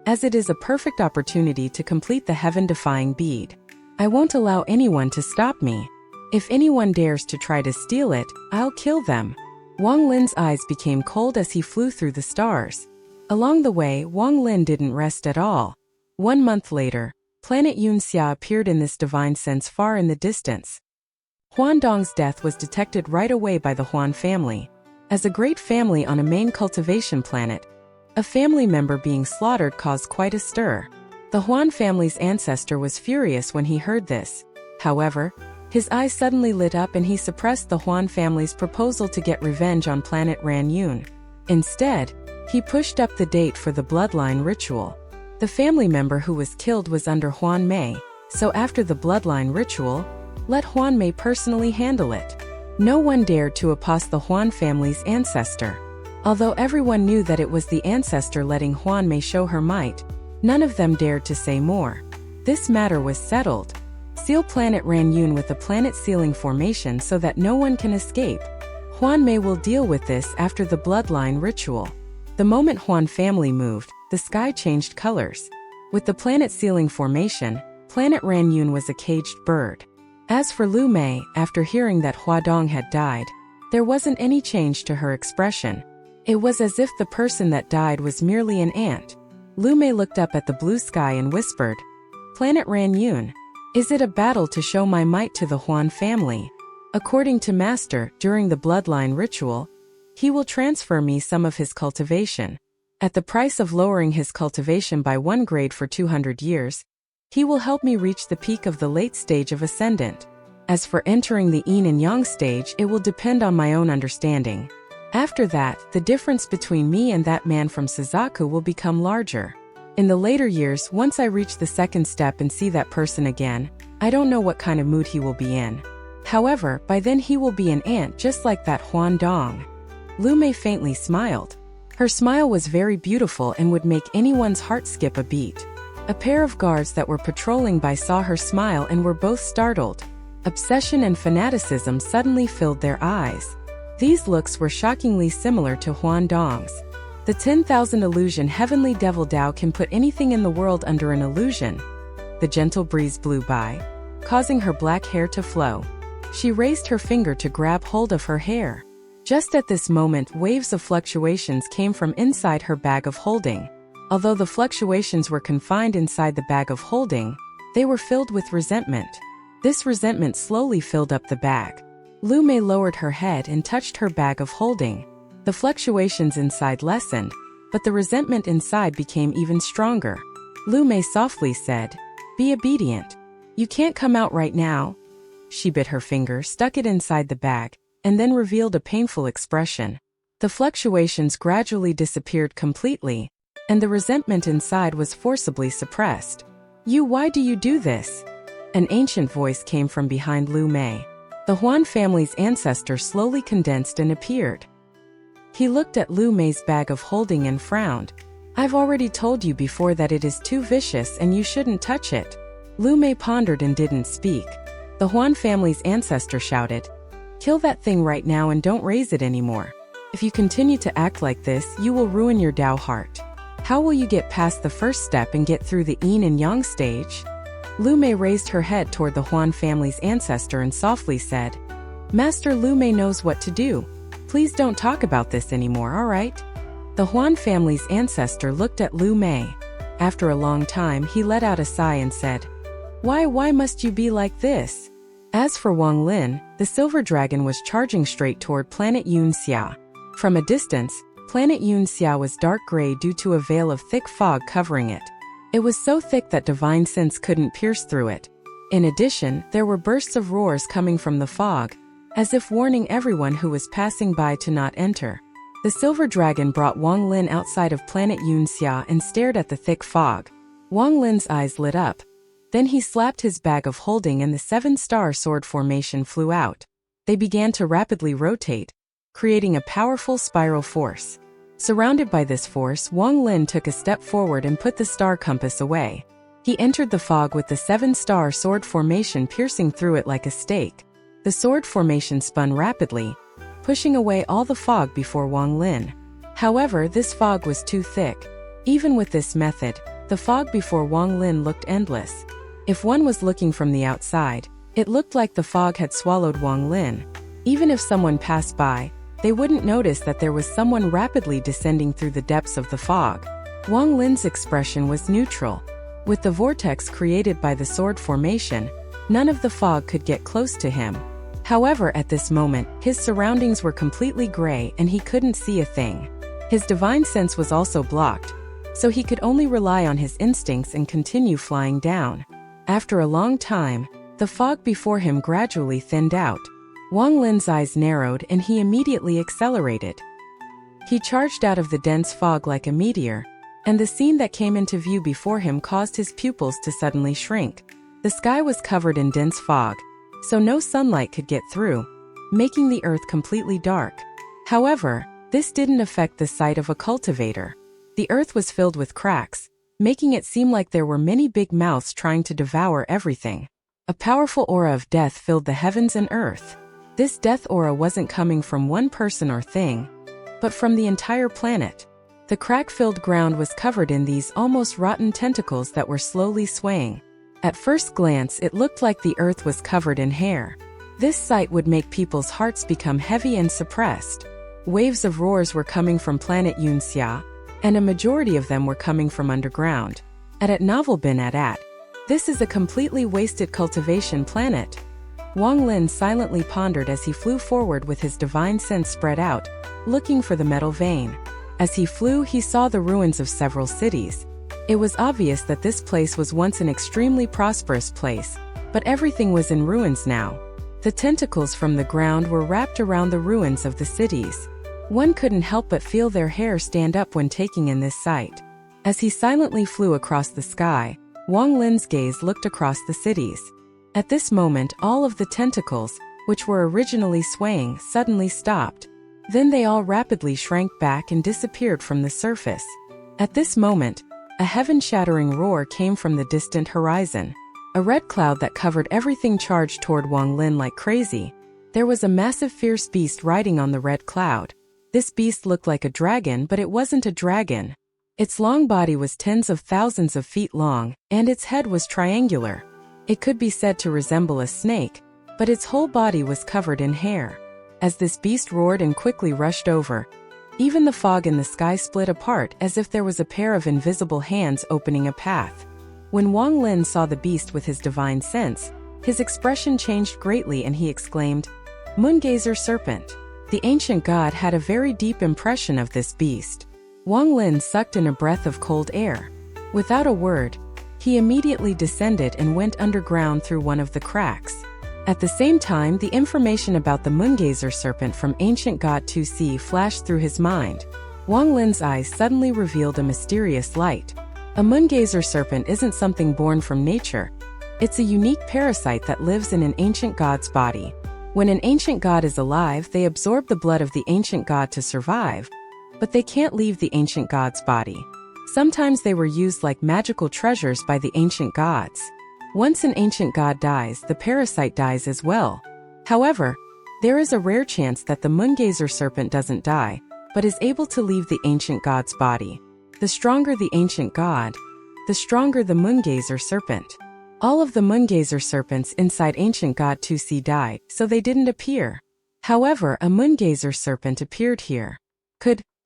as it is a perfect opportunity to complete the heaven-defying bead. I won't allow anyone to stop me. If anyone dares to try to steal it, I'll kill them. Wang Lin's eyes became cold as he flew through the stars. Along the way, Wang Lin didn't rest at all. 1 month later, planet Yunxia appeared in this divine sense far in the distance. Huan Dong's death was detected right away by the Huan family. As a great family on a main cultivation planet, a family member being slaughtered caused quite a stir. The Huan family's ancestor was furious when he heard this. However, his eyes suddenly lit up and he suppressed the Huan family's proposal to get revenge on planet Ranyun. Instead, he pushed up the date for the bloodline ritual. The family member who was killed was under Huan Mei, so after the bloodline ritual, let Huan Mei personally handle it. No one dared to oppose the Huan family's ancestor. Although everyone knew that it was the ancestor letting Huan Mei show her might, none of them dared to say more. This matter was settled. Seal planet Ranyun with a planet sealing formation so that no one can escape. Huan Mei will deal with this after the bloodline ritual. The moment Huan family moved, the sky changed colors. With the planet sealing formation, planet Ranyun was a caged bird. As for Liu Mei, after hearing that Hua Dong had died, there wasn't any change to her expression. It was as if the person that died was merely an ant. Liu Mei looked up at the blue sky and whispered, "Planet Ranyun, is it a battle to show my might to the Huan family? According to Master, during the bloodline ritual, he will transfer me some of his cultivation. At the price of lowering his cultivation by 1 grade for 200 years, he will help me reach the peak of the late stage of Ascendant. As for entering the Yin and Yang stage, it will depend on my own understanding. After that, the difference between me and that man from Suzaku will become larger. In the later years, once I reach the second step and see that person again, I don't know what kind of mood he will be in. However, by then he will be an ant just like that Huan Dong." Liu Mei faintly smiled. Her smile was very beautiful and would make anyone's heart skip a beat. A pair of guards that were patrolling by saw her smile and were both startled. Obsession and fanaticism suddenly filled their eyes. These looks were shockingly similar to Huan Dong's. The 10,000 illusion heavenly devil Dao can put anything in the world under an illusion. The gentle breeze blew by, causing her black hair to flow. She raised her finger to grab hold of her hair. Just at this moment, waves of fluctuations came from inside her bag of holding. Although the fluctuations were confined inside the bag of holding, they were filled with resentment. This resentment slowly filled up the bag. Liu Mei lowered her head and touched her bag of holding. The fluctuations inside lessened, but the resentment inside became even stronger. Liu Mei softly said, "Be obedient. You can't come out right now." She bit her finger, stuck it inside the bag, and then revealed a painful expression. The fluctuations gradually disappeared completely, and the resentment inside was forcibly suppressed. Why do you do this?" An ancient voice came from behind Liu Mei. The Huan family's ancestor slowly condensed and appeared. He looked at Liu Mei's bag of holding and frowned. "I've already told you before that it is too vicious and you shouldn't touch it." Liu Mei pondered and didn't speak. The Huan family's ancestor shouted, "Kill that thing right now and don't raise it anymore. If you continue to act like this, you will ruin your Dao heart. How will you get past the first step and get through the Yin and Yang stage?" Liu Mei raised her head toward the Huan family's ancestor and softly said, "Master Liu Mei knows what to do. Please don't talk about this anymore, alright?" The Huan family's ancestor looked at Liu Mei. After a long time, he let out a sigh and said, Why must you be like this?" As for Wang Lin, the silver dragon was charging straight toward planet Yunxia. From a distance, planet Yunxia was dark gray due to a veil of thick fog covering it. It was so thick that divine sense couldn't pierce through it. In addition, there were bursts of roars coming from the fog, as if warning everyone who was passing by to not enter. The silver dragon brought Wang Lin outside of planet Yunxia and stared at the thick fog. Wang Lin's eyes lit up. Then he slapped his bag of holding and the 7-star sword formation flew out. They began to rapidly rotate, creating a powerful spiral force. Surrounded by this force, Wang Lin took a step forward and put the star compass away. He entered the fog with the 7-star sword formation piercing through it like a stake. The sword formation spun rapidly, pushing away all the fog before Wang Lin. However, this fog was too thick. Even with this method, the fog before Wang Lin looked endless. If one was looking from the outside, it looked like the fog had swallowed Wang Lin. Even if someone passed by, they wouldn't notice that there was someone rapidly descending through the depths of the fog. Wang Lin's expression was neutral. With the vortex created by the sword formation, none of the fog could get close to him. However, at this moment, his surroundings were completely gray and he couldn't see a thing. His divine sense was also blocked, so he could only rely on his instincts and continue flying down. After a long time, the fog before him gradually thinned out. Wang Lin's eyes narrowed and he immediately accelerated. He charged out of the dense fog like a meteor, and the scene that came into view before him caused his pupils to suddenly shrink. The sky was covered in dense fog, so no sunlight could get through, making the earth completely dark. However, this didn't affect the sight of a cultivator. The earth was filled with cracks, making it seem like there were many big mouths trying to devour everything. A powerful aura of death filled the heavens and earth. This death aura wasn't coming from one person or thing, but from the entire planet. The crack-filled ground was covered in these almost rotten tentacles that were slowly swaying. At first glance, it looked like the earth was covered in hair. This sight would make people's hearts become heavy and suppressed. Waves of roars were coming from planet Yunxia, and a majority of them were coming from underground. At Novel Bin at. This is a completely wasted cultivation planet. Wang Lin silently pondered as he flew forward with his divine sense spread out, looking for the metal vein. As he flew, he saw the ruins of several cities. It was obvious that this place was once an extremely prosperous place, but everything was in ruins now. The tentacles from the ground were wrapped around the ruins of the cities. One couldn't help but feel their hair stand up when taking in this sight. As he silently flew across the sky, Wang Lin's gaze looked across the cities. At this moment, all of the tentacles, which were originally swaying, suddenly stopped. Then they all rapidly shrank back and disappeared from the surface. At this moment, a heaven-shattering roar came from the distant horizon. A red cloud that covered everything charged toward Wang Lin like crazy. There was a massive fierce beast riding on the red cloud. This beast looked like a dragon, but it wasn't a dragon. Its long body was tens of thousands of feet long, and its head was triangular. It could be said to resemble a snake, but its whole body was covered in hair. As this beast roared and quickly rushed over, even the fog in the sky split apart as if there was a pair of invisible hands opening a path. When Wang Lin saw the beast with his divine sense, his expression changed greatly and he exclaimed, "Moongazer serpent." The ancient god had a very deep impression of this beast. Wang Lin sucked in a breath of cold air. Without a word, he immediately descended and went underground through one of the cracks. At the same time, the information about the Moongazer serpent from ancient god 2C flashed through his mind. Wang Lin's eyes suddenly revealed a mysterious light. A Moongazer serpent isn't something born from nature. It's a unique parasite that lives in an ancient god's body. When an ancient god is alive, they absorb the blood of the ancient god to survive, but they can't leave the ancient god's body. Sometimes they were used like magical treasures by the ancient gods. Once an ancient god dies, the parasite dies as well. However, there is a rare chance that the Moongazer serpent doesn't die, but is able to leave the ancient god's body. The stronger the ancient god, the stronger the Moongazer serpent. All of the Moongazer serpents inside ancient god 2C died, so they didn't appear. However, a Moongazer serpent appeared here.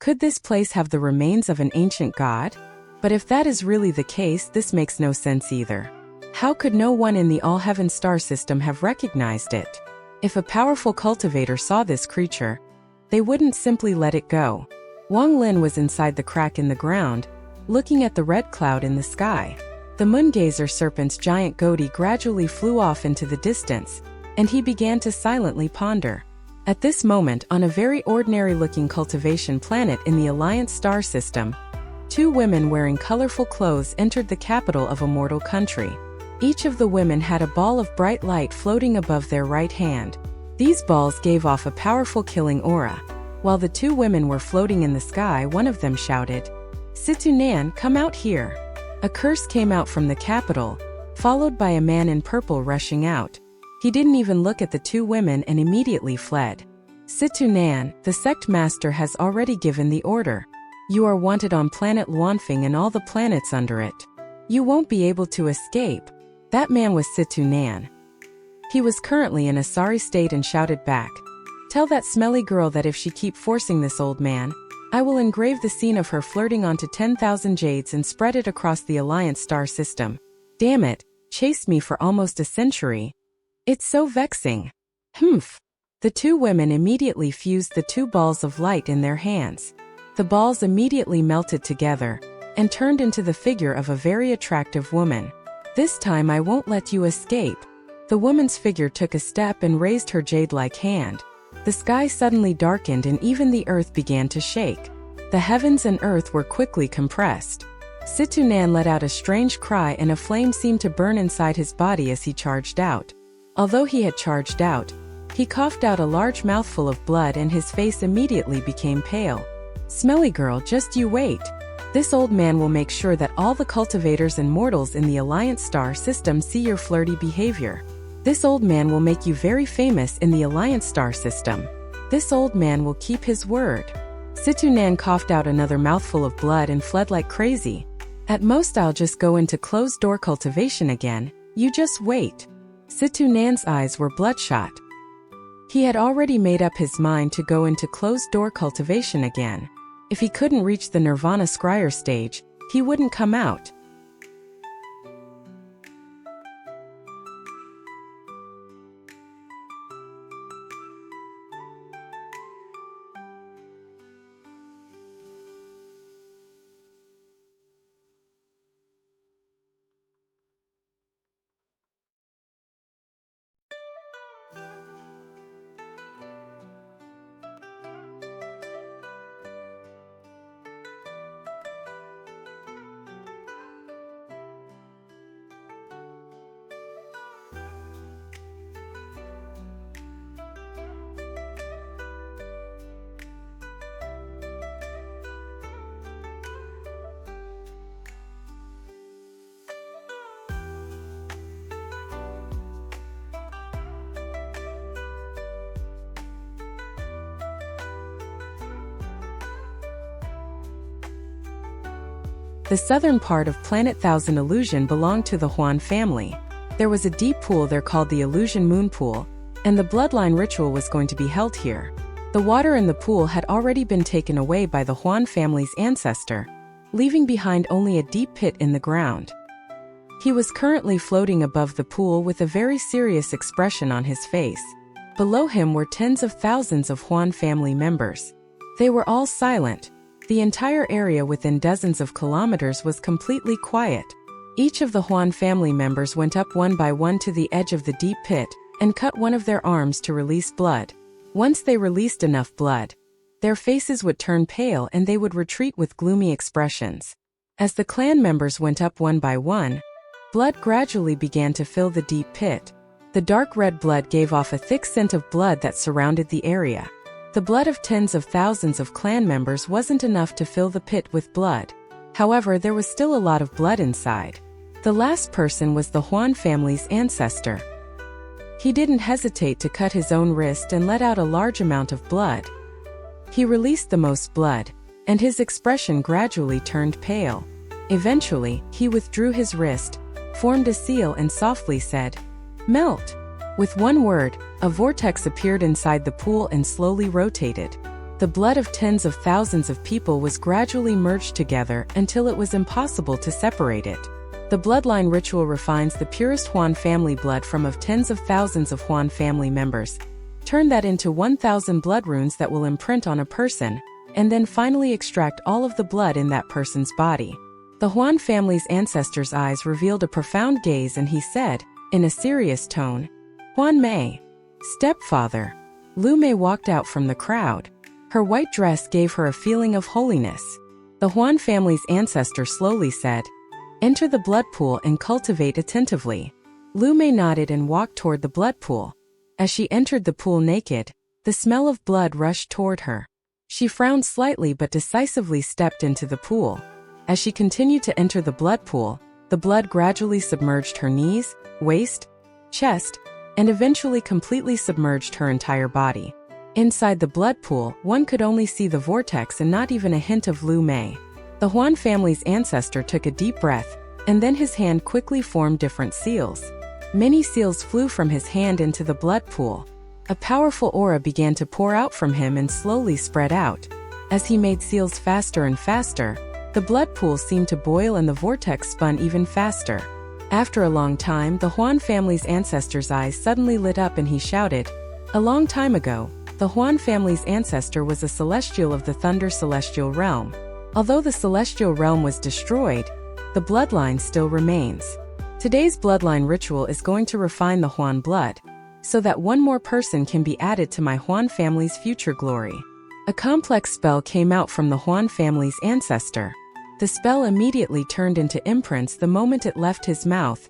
Could this place have the remains of an ancient god? But if that is really the case, this makes no sense either. How could no one in the all-heaven star system have recognized it? If a powerful cultivator saw this creature, they wouldn't simply let it go. Wang Lin was inside the crack in the ground, looking at the red cloud in the sky. The moongazer serpent's giant goatee gradually flew off into the distance, and he began to silently ponder. At this moment, on a very ordinary-looking cultivation planet in the Alliance star system, two women wearing colorful clothes entered the capital of a mortal country. Each of the women had a ball of bright light floating above their right hand. These balls gave off a powerful killing aura. While the two women were floating in the sky, one of them shouted, "Situnan, come out here." A curse came out from the capital, followed by a man in purple rushing out. He didn't even look at the two women and immediately fled. "Situnan, the sect master has already given the order. You are wanted on planet Luanfeng and all the planets under it. You won't be able to escape." That man was Situnan. He was currently in a sorry state and shouted back, "Tell that smelly girl that if she keep forcing this old man, I will engrave the scene of her flirting onto 10,000 jades and spread it across the Alliance star system. Damn it, chased me for almost a century. It's so vexing." Humph. The two women immediately fused the two balls of light in their hands. The balls immediately melted together and turned into the figure of a very attractive woman. "This time I won't let you escape." The woman's figure took a step and raised her jade-like hand. The sky suddenly darkened and even the earth began to shake. The heavens and earth were quickly compressed. Situnan let out a strange cry and a flame seemed to burn inside his body as he charged out. Although he had charged out, he coughed out a large mouthful of blood and his face immediately became pale. "Smelly girl, just you wait. This old man will make sure that all the cultivators and mortals in the Alliance star system see your flirty behavior. This old man will make you very famous in the Alliance star system. This old man will keep his word." Situnan coughed out another mouthful of blood and fled like crazy. "At most I'll just go into closed-door cultivation again. You just wait." Situnan's eyes were bloodshot. He had already made up his mind to go into closed-door cultivation again. If he couldn't reach the Nirvana Scryer stage, he wouldn't come out. The southern part of Planet Thousand Illusion belonged to the Huan family. There was a deep pool there called the Illusion Moon Pool, and the bloodline ritual was going to be held here. The water in the pool had already been taken away by the Huan family's ancestor, leaving behind only a deep pit in the ground. He was currently floating above the pool with a very serious expression on his face. Below him were tens of thousands of Huan family members. They were all silent. The entire area within dozens of kilometers was completely quiet. Each of the Huan family members went up one by one to the edge of the deep pit and cut one of their arms to release blood. Once they released enough blood, their faces would turn pale and they would retreat with gloomy expressions. As the clan members went up one by one, blood gradually began to fill the deep pit. The dark red blood gave off a thick scent of blood that surrounded the area. The blood of tens of thousands of clan members wasn't enough to fill the pit with blood. However, there was still a lot of blood inside. The last person was the Huan family's ancestor. He didn't hesitate to cut his own wrist and let out a large amount of blood. He released the most blood, and his expression gradually turned pale. Eventually, he withdrew his wrist, formed a seal and softly said, "Melt." With one word, a vortex appeared inside the pool and slowly rotated. The blood of tens of thousands of people was gradually merged together until it was impossible to separate it. The bloodline ritual refines the purest Huan family blood from of tens of thousands of Huan family members. Turn that into 1,000 blood runes that will imprint on a person, and then finally extract all of the blood in that person's body. The Huan family's ancestor's eyes revealed a profound gaze and he said, in a serious tone, "Huan Mei, stepfather." Liu Mei walked out from the crowd. Her white dress gave her a feeling of holiness. The Huan family's ancestor slowly said, "Enter the blood pool and cultivate attentively." Liu Mei nodded and walked toward the blood pool. As she entered the pool naked, the smell of blood rushed toward her. She frowned slightly but decisively stepped into the pool. As she continued to enter the blood pool, the blood gradually submerged her knees, waist, chest, and eventually completely submerged her entire body. Inside the blood pool, one could only see the vortex and not even a hint of Liu Mei. The Huan family's ancestor took a deep breath, and then his hand quickly formed different seals. Many seals flew from his hand into the blood pool. A powerful aura began to pour out from him and slowly spread out. As he made seals faster and faster, the blood pool seemed to boil and the vortex spun even faster. After a long time, the Huan family's ancestor's eyes suddenly lit up and he shouted, "A long time ago, the Huan family's ancestor was a celestial of the Thunder Celestial Realm. Although the Celestial Realm was destroyed, the bloodline still remains. Today's bloodline ritual is going to refine the Huan blood, so that one more person can be added to my Huan family's future glory." A complex spell came out from the Huan family's ancestor. The spell immediately turned into imprints the moment it left his mouth.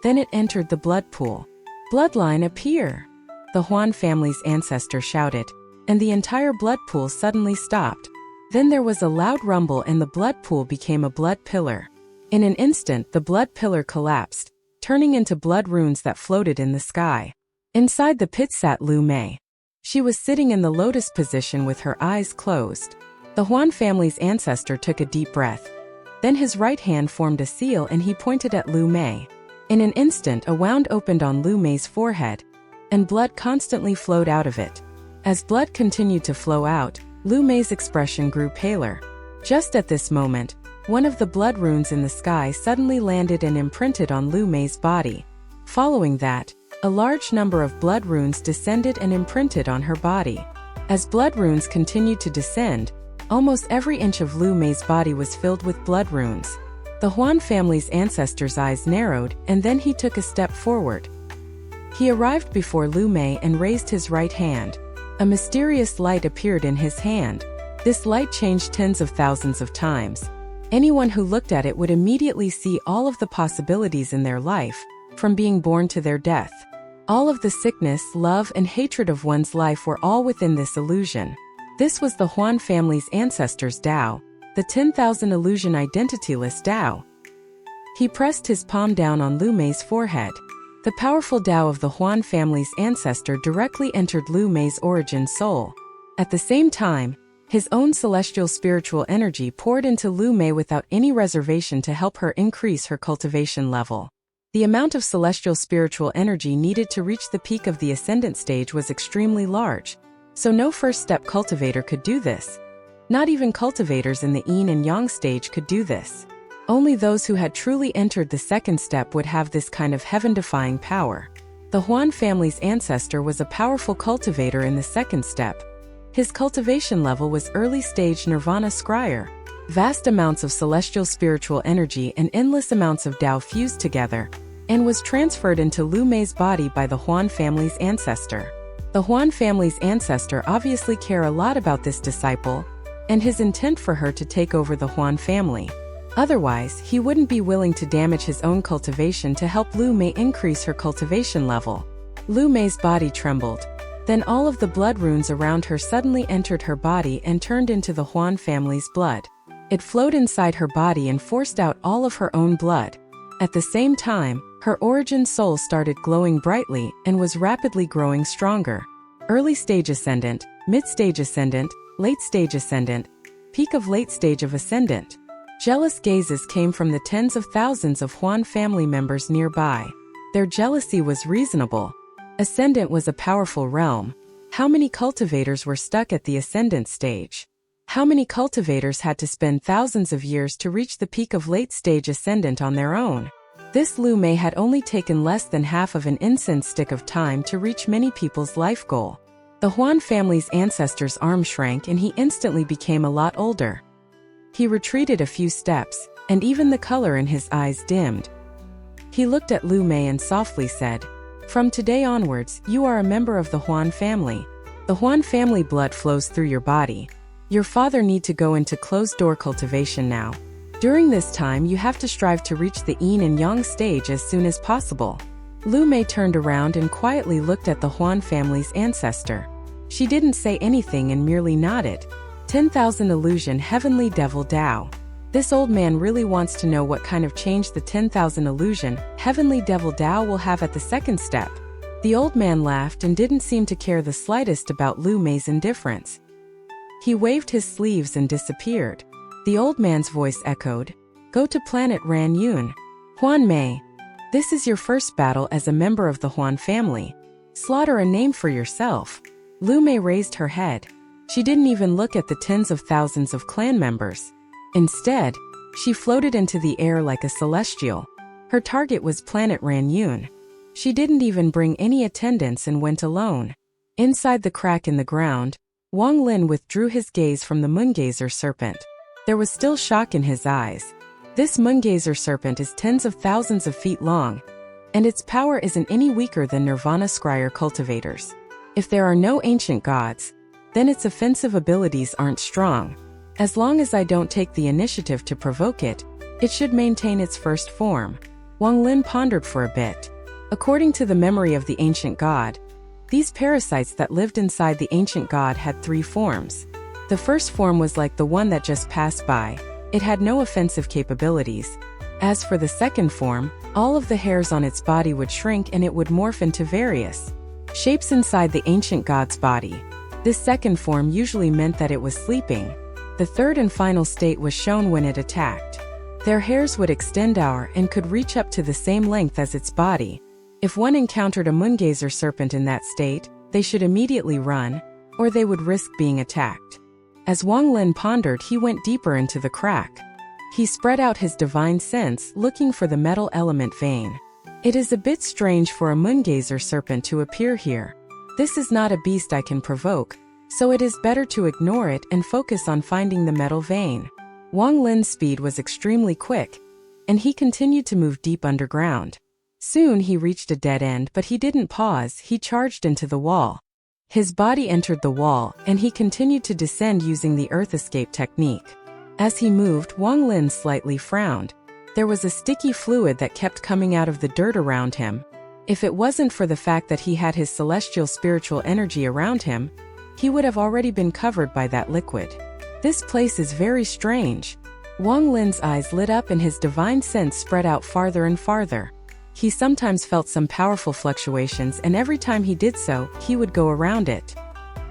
Then it entered the blood pool. "Bloodline appear!" the Huan family's ancestor shouted, and the entire blood pool suddenly stopped. Then there was a loud rumble and the blood pool became a blood pillar. In an instant, the blood pillar collapsed, turning into blood runes that floated in the sky. Inside the pit sat Liu Mei. She was sitting in the lotus position with her eyes closed. The Huan family's ancestor took a deep breath. Then his right hand formed a seal and he pointed at Liu Mei. In an instant, a wound opened on Liu Mei's forehead, and blood constantly flowed out of it. As blood continued to flow out, Liu Mei's expression grew paler. Just at this moment, one of the blood runes in the sky suddenly landed and imprinted on Liu Mei's body. Following that, a large number of blood runes descended and imprinted on her body. As blood runes continued to descend, almost every inch of Liu Mei's body was filled with blood runes. The Huan family's ancestor's eyes narrowed, and then he took a step forward. He arrived before Liu Mei and raised his right hand. A mysterious light appeared in his hand. This light changed tens of thousands of times. Anyone who looked at it would immediately see all of the possibilities in their life, from being born to their death. All of the sickness, love, and hatred of one's life were all within this illusion. This was the Huan family's ancestors' Tao, the 10,000 illusion identityless Tao. He pressed his palm down on Liu Mei's forehead. The powerful Tao of the Huan family's ancestor directly entered Liu Mei's origin soul. At the same time, his own celestial spiritual energy poured into Liu Mei without any reservation to help her increase her cultivation level. The amount of celestial spiritual energy needed to reach the peak of the ascendant stage was extremely large, so no first-step cultivator could do this. Not even cultivators in the yin and yang stage could do this. Only those who had truly entered the second step would have this kind of heaven-defying power. The Huan family's ancestor was a powerful cultivator in the second step. His cultivation level was early-stage nirvana scryer. Vast amounts of celestial spiritual energy and endless amounts of Tao fused together, and was transferred into Liu Mei's body by the Huan family's ancestor. The Huan family's ancestor obviously cared a lot about this disciple, and his intent for her to take over the Huan family. Otherwise, he wouldn't be willing to damage his own cultivation to help Liu Mei increase her cultivation level. Liu Mei's body trembled. Then all of the blood runes around her suddenly entered her body and turned into the Huan family's blood. It flowed inside her body and forced out all of her own blood. At the same time, her origin soul started glowing brightly and was rapidly growing stronger. Early stage ascendant, mid-stage ascendant, late-stage ascendant, peak of late stage of ascendant. Jealous gazes came from the tens of thousands of Huan family members nearby. Their jealousy was reasonable. Ascendant was a powerful realm. How many cultivators were stuck at the ascendant stage? How many cultivators had to spend thousands of years to reach the peak of late-stage ascendant on their own? This Liu Mei had only taken less than half of an incense stick of time to reach many people's life goal. The Huan family's ancestor's arm shrank and he instantly became a lot older. He retreated a few steps, and even the color in his eyes dimmed. He looked at Liu Mei and softly said, "From today onwards, you are a member of the Huan family. The Huan family blood flows through your body. Your father need to go into closed-door cultivation now. During this time you have to strive to reach the yin and yang stage as soon as possible." Liu Mei turned around and quietly looked at the Huan family's ancestor. She didn't say anything and merely nodded. 10,000 Illusion Heavenly Devil Tao. This old man really wants to know what kind of change the 10,000 Illusion Heavenly Devil Tao will have at the second step. The old man laughed and didn't seem to care the slightest about Liu Mei's indifference. He waved his sleeves and disappeared. The old man's voice echoed, "Go to planet Ran Yun. Huan Mei. This is your first battle as a member of the Huan family. Slaughter a name for yourself." Liu Mei raised her head. She didn't even look at the tens of thousands of clan members. Instead, she floated into the air like a celestial. Her target was planet Ran Yun. She didn't even bring any attendants and went alone. Inside the crack in the ground, Wang Lin withdrew his gaze from the moongazer serpent. There was still shock in his eyes. This moongazer serpent is tens of thousands of feet long, and its power isn't any weaker than Nirvana Scryer cultivators. If there are no ancient gods, then its offensive abilities aren't strong. As long as I don't take the initiative to provoke it, it should maintain its first form. Wang Lin pondered for a bit. According to the memory of the ancient god, these parasites that lived inside the ancient god had 3 forms. The first form was like the one that just passed by. It had no offensive capabilities. As for the second form, all of the hairs on its body would shrink and it would morph into various shapes inside the ancient god's body. This second form usually meant that it was sleeping. The third and final state was shown when it attacked. Their hairs would extend out and could reach up to the same length as its body. If one encountered a moongazer serpent in that state, they should immediately run, or they would risk being attacked. As Wang Lin pondered, he went deeper into the crack. He spread out his divine sense, looking for the metal element vein. It is a bit strange for a moongazer serpent to appear here. This is not a beast I can provoke, so it is better to ignore it and focus on finding the metal vein. Wang Lin's speed was extremely quick, and he continued to move deep underground. Soon he reached a dead end, but he didn't pause. He charged into the wall. His body entered the wall, and he continued to descend using the earth escape technique. As he moved, Wang Lin slightly frowned. There was a sticky fluid that kept coming out of the dirt around him. If it wasn't for the fact that he had his celestial spiritual energy around him, he would have already been covered by that liquid. This place is very strange. Wang Lin's eyes lit up and his divine sense spread out farther and farther. He sometimes felt some powerful fluctuations, and every time he did so, he would go around it.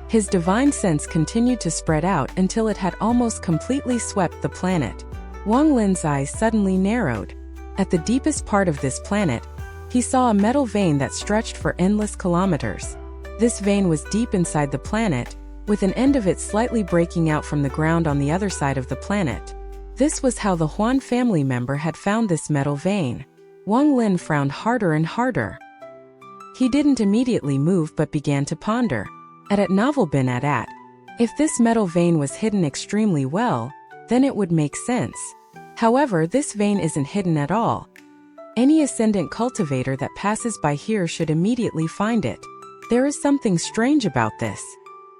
His divine sense continued to spread out until it had almost completely swept the planet. Wang Lin's eyes suddenly narrowed. At the deepest part of this planet, he saw a metal vein that stretched for endless kilometers. This vein was deep inside the planet, with an end of it slightly breaking out from the ground on the other side of the planet. This was how the Huan family member had found this metal vein. Wang Lin frowned harder and harder. He didn't immediately move but began to ponder. At novel bin at. If this metal vein was hidden extremely well, then it would make sense. However, this vein isn't hidden at all. Any ascendant cultivator that passes by here should immediately find it. There is something strange about this.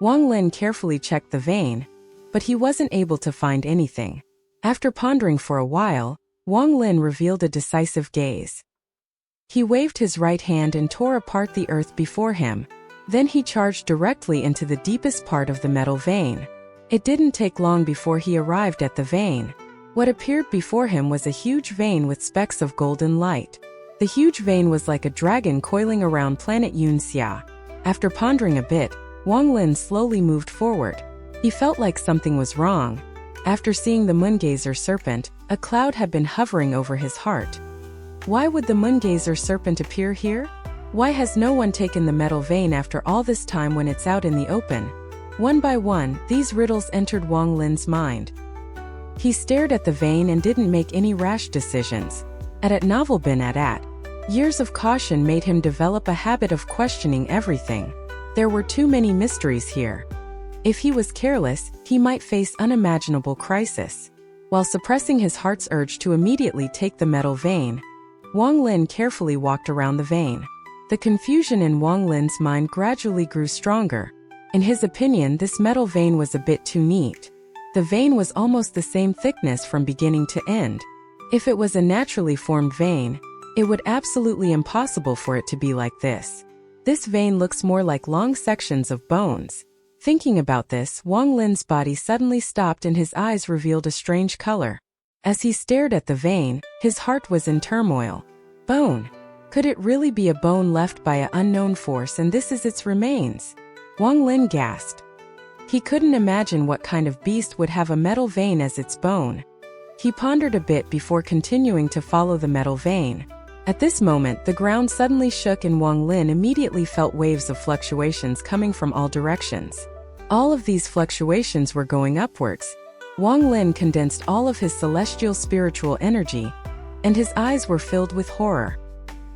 Wang Lin carefully checked the vein, but he wasn't able to find anything. After pondering for a while, Wang Lin revealed a decisive gaze. He waved his right hand and tore apart the earth before him. Then he charged directly into the deepest part of the metal vein. It didn't take long before he arrived at the vein. What appeared before him was a huge vein with specks of golden light. The huge vein was like a dragon coiling around planet Yunxia. After pondering a bit, Wang Lin slowly moved forward. He felt like something was wrong. After seeing the moongazer serpent, a cloud had been hovering over his heart. Why would the moongazer serpent appear here? Why has no one taken the metal vein after all this time when it's out in the open? One by one, these riddles entered Wang Lin's mind. He stared at the vein and didn't make any rash decisions. At novel bin at. Years of caution made him develop a habit of questioning everything. There were too many mysteries here. If he was careless, he might face unimaginable crisis. While suppressing his heart's urge to immediately take the metal vein, Wang Lin carefully walked around the vein. The confusion in Wang Lin's mind gradually grew stronger. In his opinion, this metal vein was a bit too neat. The vein was almost the same thickness from beginning to end. If it was a naturally formed vein, it would absolutely impossible for it to be like this. This vein looks more like long sections of bones. Thinking about this, Wang Lin's body suddenly stopped and his eyes revealed a strange color. As he stared at the vein, his heart was in turmoil. Bone. Could it really be a bone left by an unknown force and this is its remains? Wang Lin gasped. He couldn't imagine what kind of beast would have a metal vein as its bone. He pondered a bit before continuing to follow the metal vein. At this moment, the ground suddenly shook and Wang Lin immediately felt waves of fluctuations coming from all directions. All of these fluctuations were going upwards. Wang Lin condensed all of his celestial spiritual energy, and his eyes were filled with horror.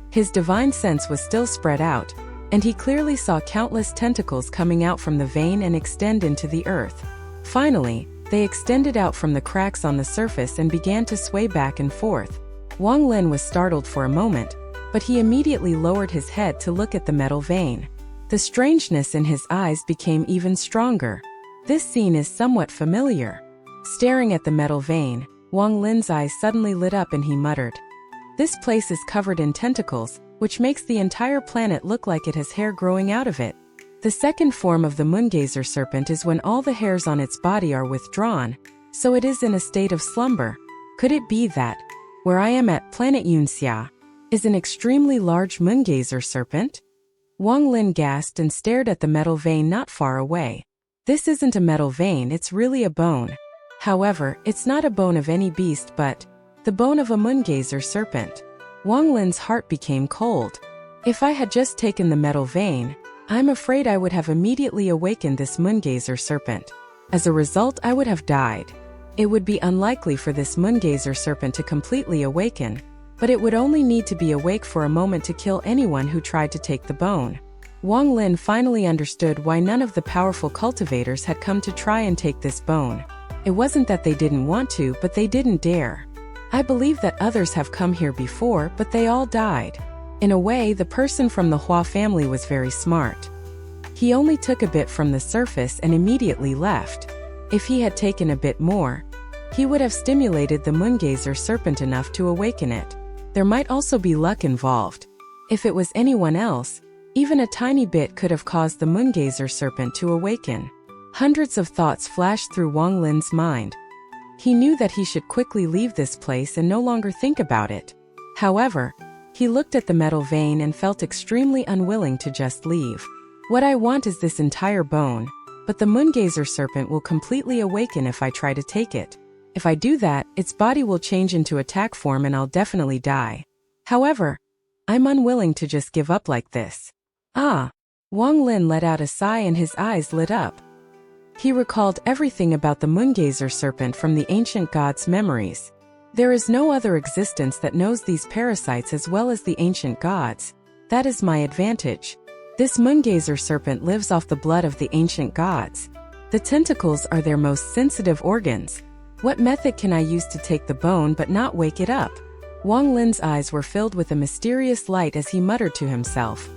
His divine sense was still spread out, and he clearly saw countless tentacles coming out from the vein and extend into the earth. Finally, they extended out from the cracks on the surface and began to sway back and forth. Wang Lin was startled for a moment, but he immediately lowered his head to look at the metal vein. The strangeness in his eyes became even stronger. This scene is somewhat familiar. Staring at the metal vein, Wang Lin's eyes suddenly lit up and he muttered, "This place is covered in tentacles, which makes the entire planet look like it has hair growing out of it." The second form of the moongazer serpent is when all the hairs on its body are withdrawn, so it is in a state of slumber. Could it be that, where I am at planet Yunxia, is an extremely large moongazer serpent? Wang Lin gasped and stared at the metal vein not far away. This isn't a metal vein, it's really a bone. However, it's not a bone of any beast but the bone of a moongazer serpent. Wang Lin's heart became cold. If I had just taken the metal vein, I'm afraid I would have immediately awakened this moongazer serpent. As a result, I would have died. It would be unlikely for this moongazer serpent to completely awaken, but it would only need to be awake for a moment to kill anyone who tried to take the bone. Wang Lin finally understood why none of the powerful cultivators had come to try and take this bone. It wasn't that they didn't want to, but they didn't dare. I believe that others have come here before, but they all died. In a way, the person from the Hua family was very smart. He only took a bit from the surface and immediately left. If he had taken a bit more, he would have stimulated the moongazer serpent enough to awaken it. There might also be luck involved. If it was anyone else, even a tiny bit could have caused the moongazer serpent to awaken. Hundreds of thoughts flashed through Wang Lin's mind. He knew that he should quickly leave this place and no longer think about it. However, he looked at the metal vein and felt extremely unwilling to just leave. What I want is this entire bone, but the moongazer serpent will completely awaken if I try to take it. If I do that, its body will change into attack form and I'll definitely die. However, I'm unwilling to just give up like this. Ah! Wang Lin let out a sigh and his eyes lit up. He recalled everything about the moongazer serpent from the ancient gods' memories. There is no other existence that knows these parasites as well as the ancient gods. That is my advantage. This moongazer serpent lives off the blood of the ancient gods. The tentacles are their most sensitive organs. What method can I use to take the bone but not wake it up? Wang Lin's eyes were filled with a mysterious light as he muttered to himself.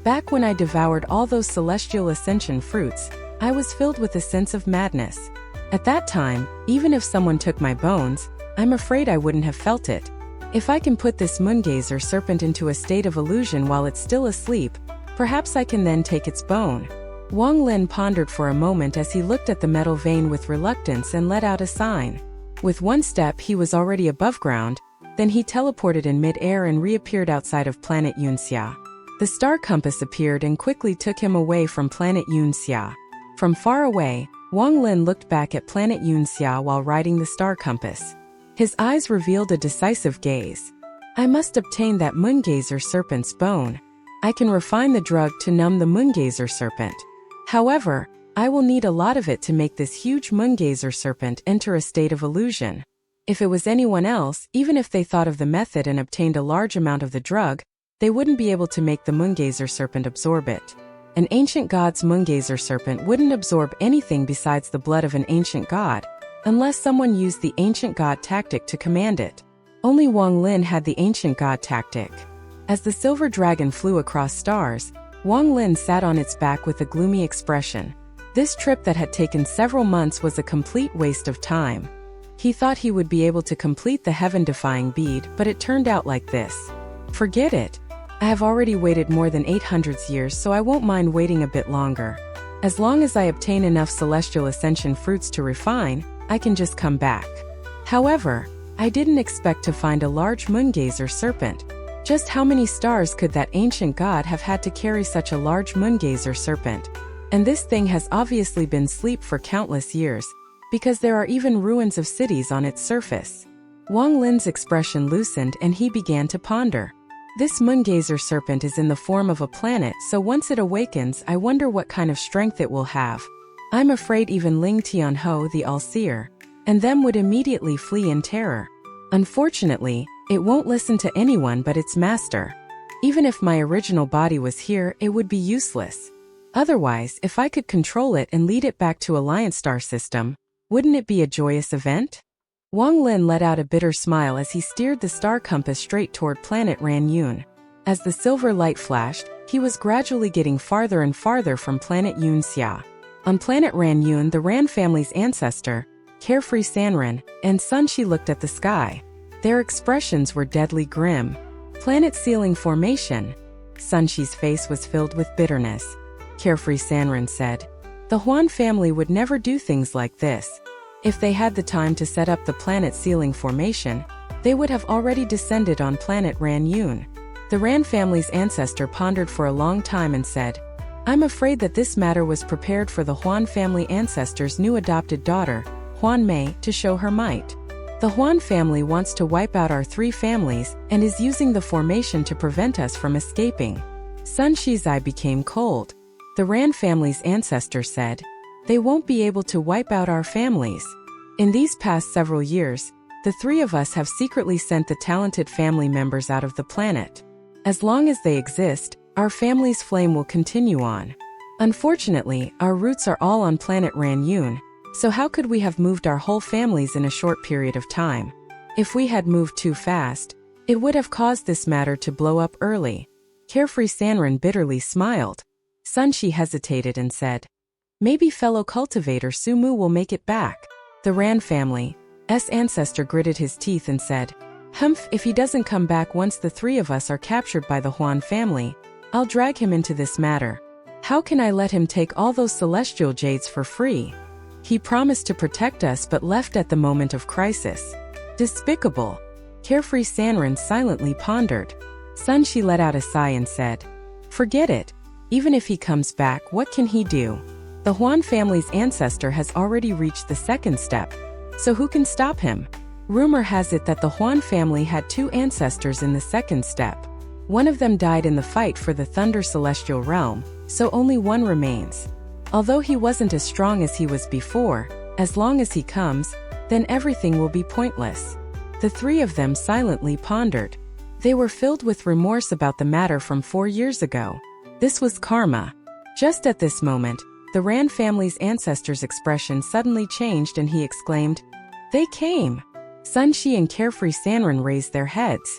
Back when I devoured all those celestial ascension fruits, I was filled with a sense of madness. At that time, even if someone took my bones, I'm afraid I wouldn't have felt it. If I can put this moongazer serpent into a state of illusion while it's still asleep, perhaps I can then take its bone. Wang Lin pondered for a moment as he looked at the metal vein with reluctance and let out a sign. With one step he was already above ground, then he teleported in mid-air and reappeared outside of planet Yunxia. The star compass appeared and quickly took him away from planet Yunxia. From far away, Wang Lin looked back at planet Yunxia while riding the star compass. His eyes revealed a decisive gaze. I must obtain that moongazer serpent's bone. I can refine the drug to numb the moongazer serpent. However, I will need a lot of it to make this huge moongazer serpent enter a state of illusion. If it was anyone else, even if they thought of the method and obtained a large amount of the drug, they wouldn't be able to make the moongazer serpent absorb it. An ancient god's moongazer serpent wouldn't absorb anything besides the blood of an ancient god. unless someone used the ancient god tactic to command it. Only Wang Lin had the ancient god tactic. As the silver dragon flew across stars, Wang Lin sat on its back with a gloomy expression. This trip that had taken several months was a complete waste of time. He thought he would be able to complete the heaven-defying bead, but it turned out like this. Forget it. I have already waited more than 800 years, so I won't mind waiting a bit longer. As long as I obtain enough celestial ascension fruits to refine, I can just come back. However, I didn't expect to find a large moongazer serpent. Just how many stars could that ancient god have had to carry such a large moongazer serpent? And this thing has obviously been asleep for countless years, because there are even ruins of cities on its surface. Wang Lin's expression loosened and he began to ponder. This moongazer serpent is in the form of a planet, so once it awakens, I wonder what kind of strength it will have. I'm afraid even Ling Tianho, the All-Seer, and them would immediately flee in terror. Unfortunately, it won't listen to anyone but its master. Even if my original body was here, it would be useless. Otherwise, if I could control it and lead it back to Alliance Star System, wouldn't it be a joyous event? Wang Lin let out a bitter smile as he steered the star compass straight toward planet Ranyun. As the silver light flashed, he was gradually getting farther and farther from planet Yunxia. On planet Ranyun, the Ran family's ancestor, carefree Sanren, and Sunshi looked at the sky. Their expressions were deadly grim. Planet ceiling formation. Sunshi's face was filled with bitterness. Carefree Sanren said, "The Huan family would never do things like this. If they had the time to set up the planet ceiling formation, they would have already descended on planet Ranyun." The Ran family's ancestor pondered for a long time and said, "I'm afraid that this matter was prepared for the Huan family ancestor's new adopted daughter, Liu Mei, to show her might. The Huan family wants to wipe out our 3 families and is using the formation to prevent us from escaping." Sunshi's eye became cold. The Ran family's ancestor said, "They won't be able to wipe out our families. In these past several years, the 3 of us have secretly sent the talented family members out of the planet. As long as they exist, our family's flame will continue on. Unfortunately, our roots are all on planet Ranyun, so how could we have moved our whole families in a short period of time? If we had moved too fast, it would have caused this matter to blow up early." Carefree Sanren bitterly smiled. Sunshi hesitated and said, "Maybe fellow cultivator Sumu will make it back." The Ran family's ancestor gritted his teeth and said, "Humph, if he doesn't come back once the 3 of us are captured by the Huan family, I'll drag him into this matter. How can I let him take all those celestial jades for free? He promised to protect us but left at the moment of crisis. Despicable." Carefree Sanren silently pondered. Sunshi let out a sigh and said, "Forget it. Even if he comes back, what can he do? The Huan family's ancestor has already reached the 2nd step, so who can stop him?" Rumor has it that the Huan family had 2 ancestors in the 2nd step. One of them died in the fight for the Thunder Celestial Realm, so only one remains. Although he wasn't as strong as he was before, as long as he comes, then everything will be pointless. The 3 of them silently pondered. They were filled with remorse about the matter from 4 years ago. This was karma. Just at this moment, the Ran family's ancestor's expression suddenly changed and he exclaimed, "They came!" Sunshi and Carefree Sanren raised their heads.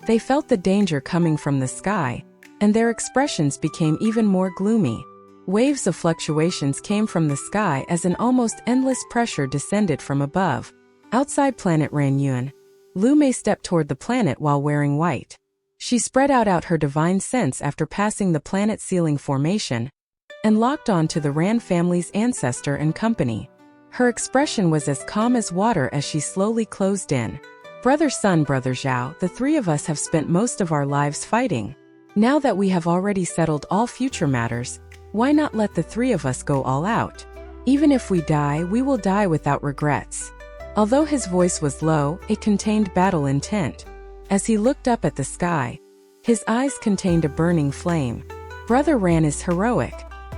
They felt the danger coming from the sky, and their expressions became even more gloomy. Waves of fluctuations came from the sky as an almost endless pressure descended from above. Outside planet Ranyun, Liu Mei stepped toward the planet while wearing white. She spread out her divine sense after passing the planet ceiling formation, and locked on to the Ran family's ancestor and company. Her expression was as calm as water as she slowly closed in. "Brother Sun, Brother Zhao, the 3 of us have spent most of our lives fighting. Now that we have already settled all future matters, why not let the 3 of us go all out? Even if we die, we will die without regrets." Although his voice was low, it contained battle intent. As he looked up at the sky, his eyes contained a burning flame. "Brother Ran is heroic.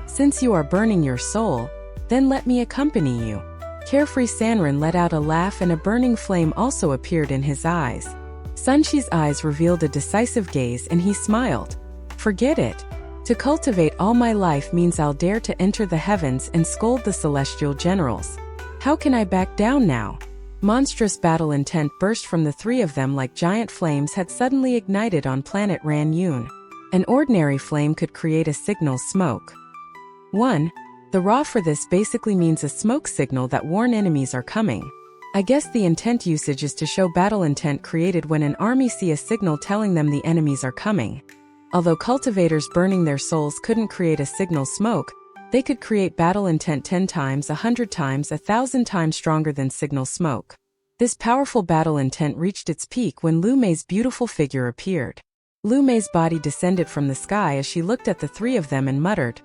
Since you are burning your soul, then let me accompany you." Carefree Sanren let out a laugh and a burning flame also appeared in his eyes. Sunshi's eyes revealed a decisive gaze and he smiled. "Forget it. To cultivate all my life means I'll dare to enter the heavens and scold the celestial generals. How can I back down now? Monstrous battle intent burst from the three of them like giant flames had suddenly ignited on planet Ran Yun. An ordinary flame could create a signal smoke. 1. The raw for this basically means a smoke signal that warn enemies are coming. I guess the intent usage is to show battle intent created when an army see a signal telling them the enemies are coming. Although cultivators burning their souls couldn't create a signal smoke, they could create battle intent 10 times, 100 times, 1,000 times stronger than signal smoke. This powerful battle intent reached its peak when Liu Mei's beautiful figure appeared. Liu Mei's body descended from the sky as she looked at the three of them and muttered,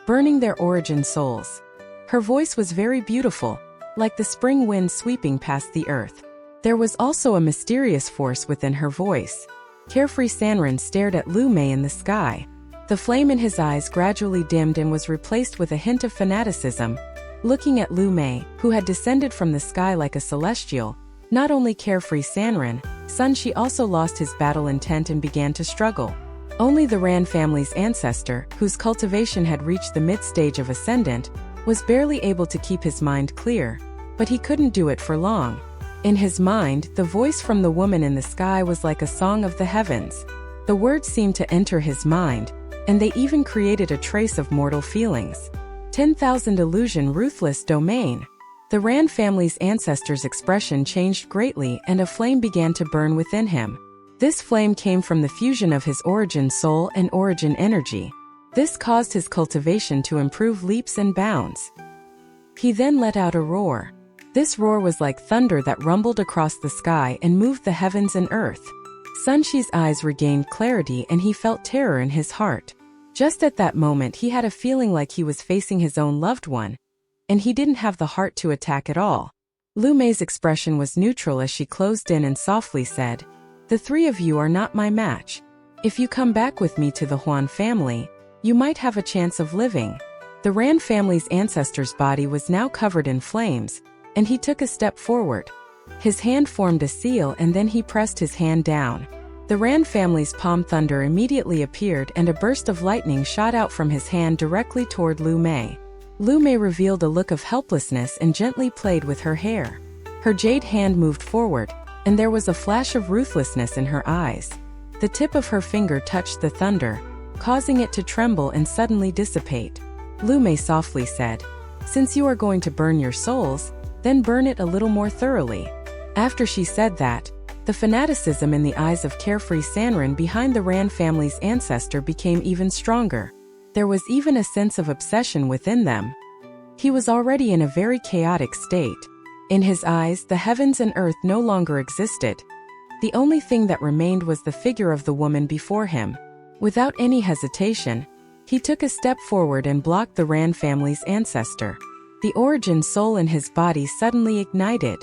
"Burning their origin souls." Her voice was very beautiful, like the spring wind sweeping past the earth. There was also a mysterious force within her voice. Carefree Sanren stared at Liu Mei in the sky. The flame in his eyes gradually dimmed and was replaced with a hint of fanaticism. Looking at Liu Mei, who had descended from the sky like a celestial, not only Carefree Sanren, Sun Shi also lost his battle intent and began to struggle. Only the Ran family's ancestor, whose cultivation had reached the mid-stage of ascendant, was barely able to keep his mind clear. But he couldn't do it for long. In his mind, the voice from the woman in the sky was like a song of the heavens. The words seemed to enter his mind, and they even created a trace of mortal feelings. 10,000 illusion ruthless domain. The Ran family's ancestor's expression changed greatly and a flame began to burn within him. This flame came from the fusion of his origin soul and origin energy. This caused his cultivation to improve leaps and bounds. He then let out a roar. This roar was like thunder that rumbled across the sky and moved the heavens and earth. Sun Shi's eyes regained clarity and he felt terror in his heart. Just at that moment he had a feeling like he was facing his own loved one, and he didn't have the heart to attack at all. Liu Mei's expression was neutral as she closed in and softly said, "The three of you are not my match. If you come back with me to the Huan family, you might have a chance of living." The Ran family's ancestor's body was now covered in flames, and he took a step forward. His hand formed a seal and then he pressed his hand down. The Ran family's palm thunder immediately appeared and a burst of lightning shot out from his hand directly toward Liu Mei. Liu Mei revealed a look of helplessness and gently played with her hair. Her jade hand moved forward, and there was a flash of ruthlessness in her eyes. The tip of her finger touched the thunder, causing it to tremble and suddenly dissipate. Liu Mei softly said, "Since you are going to burn your souls, then burn it a little more thoroughly." After she said that, the fanaticism in the eyes of Carefree Sanren behind the Ran family's ancestor became even stronger. There was even a sense of obsession within them. He was already in a very chaotic state. In his eyes, the heavens and earth no longer existed. The only thing that remained was the figure of the woman before him. Without any hesitation, he took a step forward and blocked the Ran family's ancestor. The origin soul in his body suddenly ignited.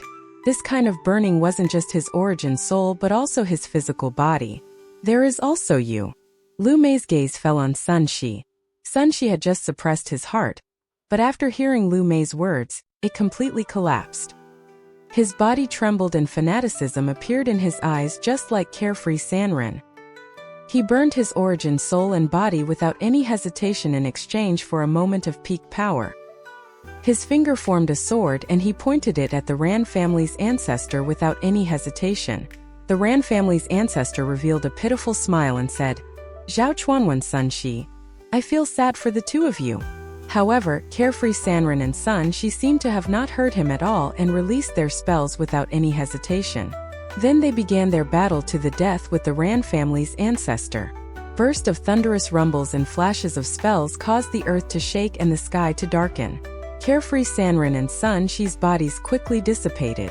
This kind of burning wasn't just his origin soul but also his physical body. "There is also you." Liu Mei's gaze fell on Sun Shi. Sun Shi had just suppressed his heart, but after hearing Liu Mei's words, it completely collapsed. His body trembled and fanaticism appeared in his eyes just like Carefree Sanren. He burned his origin soul and body without any hesitation in exchange for a moment of peak power. His finger formed a sword and he pointed it at the Ran family's ancestor without any hesitation. The Ran family's ancestor revealed a pitiful smile and said, "Zhao Chuanwen Sun Shi, I feel sad for the two of you." However, Carefree Sanren and Sun Shi seemed to have not heard him at all and released their spells without any hesitation. Then they began their battle to the death with the Ran family's ancestor. Bursts of thunderous rumbles and flashes of spells caused the earth to shake and the sky to darken. Carefree Sanren and Sun Shi's bodies quickly dissipated.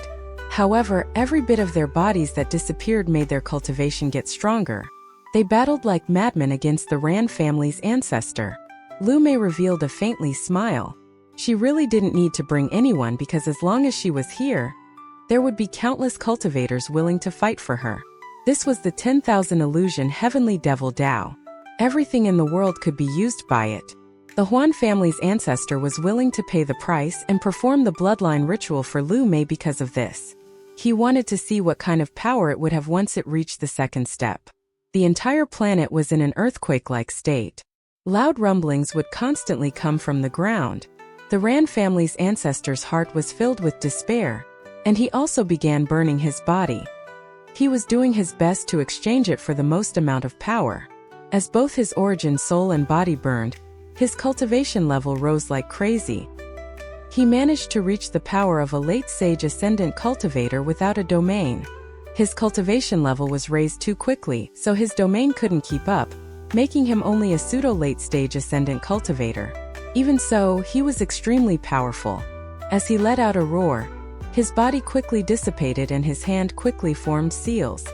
However, every bit of their bodies that disappeared made their cultivation get stronger. They battled like madmen against the Ran family's ancestor. Liu Mei revealed a faintly smile. She really didn't need to bring anyone because as long as she was here, there would be countless cultivators willing to fight for her. This was the 10,000 illusion heavenly devil Dao. Everything in the world could be used by it. The Huan family's ancestor was willing to pay the price and perform the bloodline ritual for Liu Mei because of this. He wanted to see what kind of power it would have once it reached the second step. The entire planet was in an earthquake-like state. Loud rumblings would constantly come from the ground. The Ran family's ancestor's heart was filled with despair, and he also began burning his body. He was doing his best to exchange it for the most amount of power. As both his origin soul and body burned, his cultivation level rose like crazy. He managed to reach the power of a late sage ascendant cultivator without a domain. His cultivation level was raised too quickly, so his domain couldn't keep up, making him only a pseudo-late stage ascendant cultivator. Even so, he was extremely powerful. As he let out a roar, his body quickly dissipated and his hand quickly formed seals.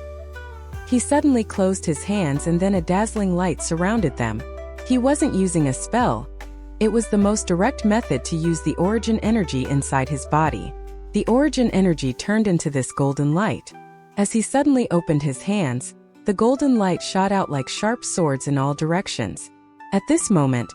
He suddenly closed his hands and then a dazzling light surrounded them. He wasn't using a spell. It was the most direct method to use the origin energy inside his body. The origin energy turned into this golden light. As he suddenly opened his hands, the golden light shot out like sharp swords in all directions. At this moment,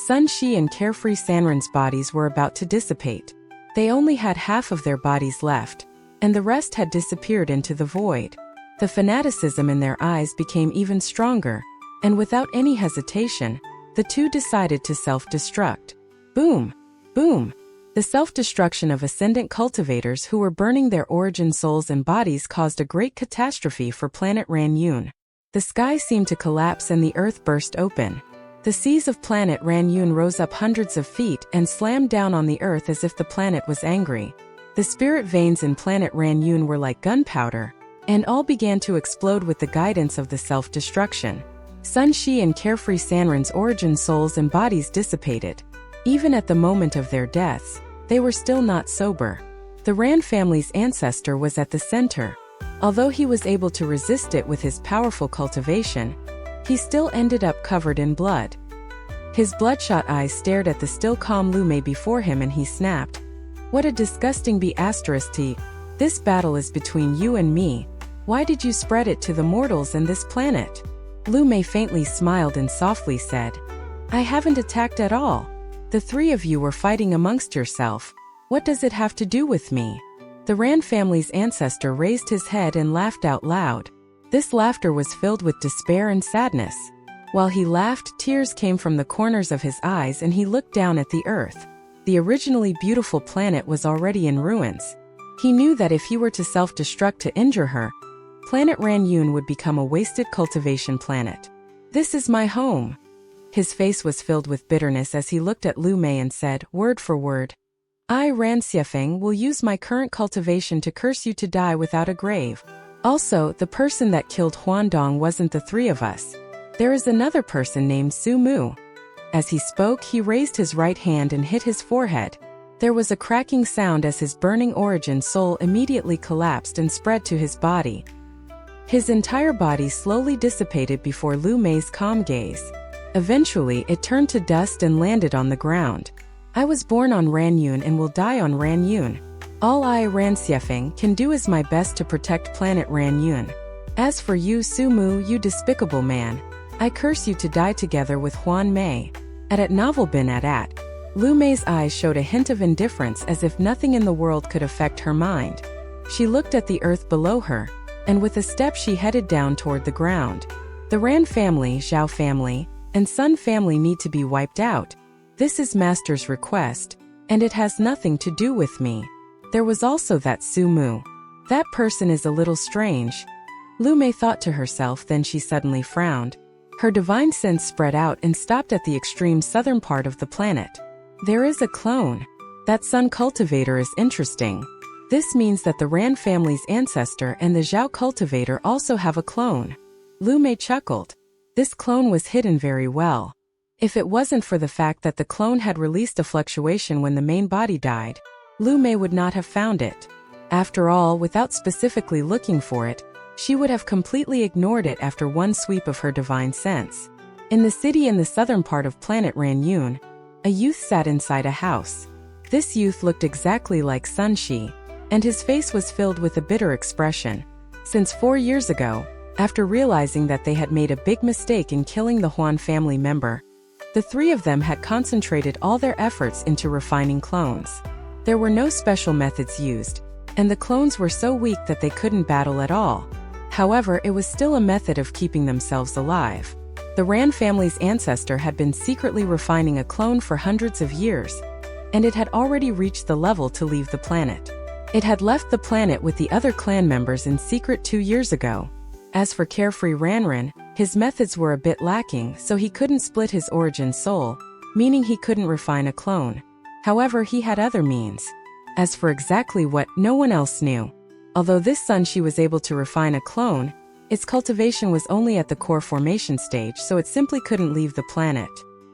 Sun Shi and Carefree Sanren's bodies were about to dissipate. They only had half of their bodies left, and the rest had disappeared into the void. The fanaticism in their eyes became even stronger, and without any hesitation, the two decided to self-destruct. Boom! Boom! The self-destruction of ascendant cultivators who were burning their origin souls and bodies caused a great catastrophe for planet Ranyun. The sky seemed to collapse and the earth burst open. The seas of planet Ranyun rose up hundreds of feet and slammed down on the earth as if the planet was angry. The spirit veins in planet Ranyun were like gunpowder, and all began to explode with the guidance of the self-destruction. Sun Shi and Carefree Sanren's origin souls and bodies dissipated. Even at the moment of their deaths, they were still not sober. The Ran family's ancestor was at the center. Although he was able to resist it with his powerful cultivation, he still ended up covered in blood. His bloodshot eyes stared at the still calm Liu Mei before him and he snapped. "What a disgusting B***T. This battle is between you and me. Why did you spread it to the mortals and this planet?" Liu Mei faintly smiled and softly said, "I haven't attacked at all. The three of you were fighting amongst yourself. What does it have to do with me?" The Ran family's ancestor raised his head and laughed out loud. This laughter was filled with despair and sadness. While he laughed, tears came from the corners of his eyes and he looked down at the earth. The originally beautiful planet was already in ruins. He knew that if he were to self-destruct to injure her, planet Ranyun would become a wasted cultivation planet. "This is my home." His face was filled with bitterness as he looked at Liu Mei and said, word for word, "I, Ran Xiefeng, will use my current cultivation to curse you to die without a grave. Also, the person that killed Huandong wasn't the three of us. There is another person named Su Mu." As he spoke, he raised his right hand and hit his forehead. There was a cracking sound as his burning origin soul immediately collapsed and spread to his body. His entire body slowly dissipated before Liu Mei's calm gaze. Eventually, it turned to dust and landed on the ground. "I was born on Ranyun and will die on Ranyun. All I, Ran Xiefeng, can do is my best to protect planet Ranyun. As for you, Su Mu, you despicable man, I curse you to die together with Huan Mei." At Novel Bin at. Liu Mei's eyes showed a hint of indifference as if nothing in the world could affect her mind. She looked at the earth below her, and with a step she headed down toward the ground. The Ran family, Zhao family, and Sun family need to be wiped out. This is Master's request, and it has nothing to do with me. There was also that Su Mu. That person is a little strange. Liu Mei thought to herself, then she suddenly frowned. Her divine sense spread out and stopped at the extreme southern part of the planet. There is a clone. That Sun cultivator is interesting. This means that the Ran family's ancestor and the Zhao cultivator also have a clone. Liu Mei chuckled. This clone was hidden very well. If it wasn't for the fact that the clone had released a fluctuation when the main body died, Liu Mei would not have found it. After all, without specifically looking for it, she would have completely ignored it after one sweep of her divine sense. In the city in the southern part of planet Ranyun, a youth sat inside a house. This youth looked exactly like Sun Shi, and his face was filled with a bitter expression. Since 4 years ago, after realizing that they had made a big mistake in killing the Huan family member, the three of them had concentrated all their efforts into refining clones. There were no special methods used, and the clones were so weak that they couldn't battle at all. However, it was still a method of keeping themselves alive. The Ran family's ancestor had been secretly refining a clone for hundreds of years. and it had already reached the level to leave the planet. It had left the planet with the other clan members in secret 2 years ago. As for carefree Ranran, his methods were a bit lacking, so he couldn't split his origin soul, meaning he couldn't refine a clone. However, he had other means. As for exactly what, no one else knew. Although this sun she was able to refine a clone, its cultivation was only at the core formation stage, so it simply couldn't leave the planet.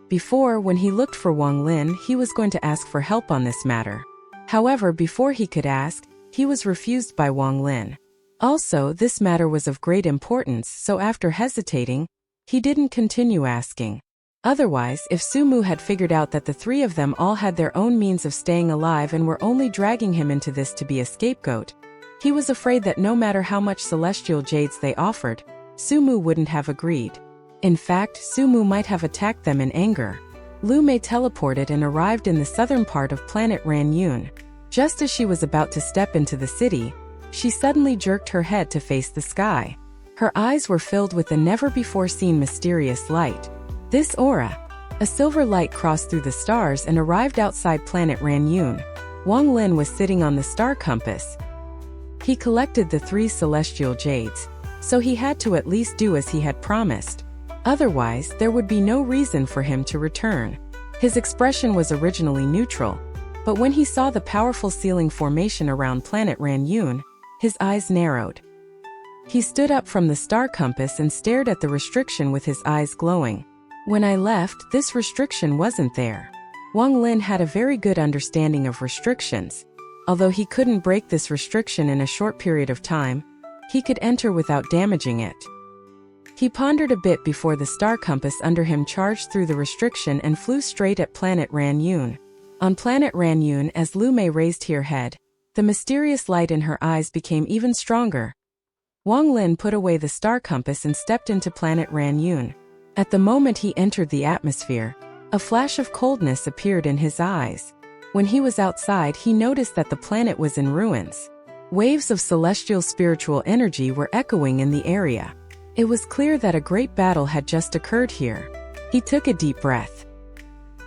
Before, when he looked for Wang Lin, he was going to ask for help on this matter. However, before he could ask, he was refused by Wang Lin. Also, this matter was of great importance, so after hesitating, he didn't continue asking. Otherwise, if Sumu had figured out that the three of them all had their own means of staying alive and were only dragging him into this to be a scapegoat, he was afraid that no matter how much celestial jades they offered, Sumu wouldn't have agreed. In fact, Sumu might have attacked them in anger. Liu Mei teleported and arrived in the southern part of planet Ranyun. Just as she was about to step into the city, she suddenly jerked her head to face the sky. Her eyes were filled with a never-before-seen mysterious light. This aura, a silver light crossed through the stars and arrived outside planet Ranyun. Wang Lin was sitting on the star compass. He collected the 3 celestial jades, so he had to at least do as he had promised. Otherwise, there would be no reason for him to return. His expression was originally neutral, but when he saw the powerful ceiling formation around planet Ranyun, his eyes narrowed. He stood up from the star compass and stared at the restriction with his eyes glowing. When I left, this restriction wasn't there. Wang Lin had a very good understanding of restrictions. Although he couldn't break this restriction in a short period of time, he could enter without damaging it. He pondered a bit before the star compass under him charged through the restriction and flew straight at planet Ranyun. On planet Ranyun, as Liu Mei raised her head, the mysterious light in her eyes became even stronger. Wang Lin put away the star compass and stepped into planet Ranyun. At the moment he entered the atmosphere, a flash of coldness appeared in his eyes. When he was outside, he noticed that the planet was in ruins. Waves of celestial spiritual energy were echoing in the area. It was clear that a great battle had just occurred here. He took a deep breath.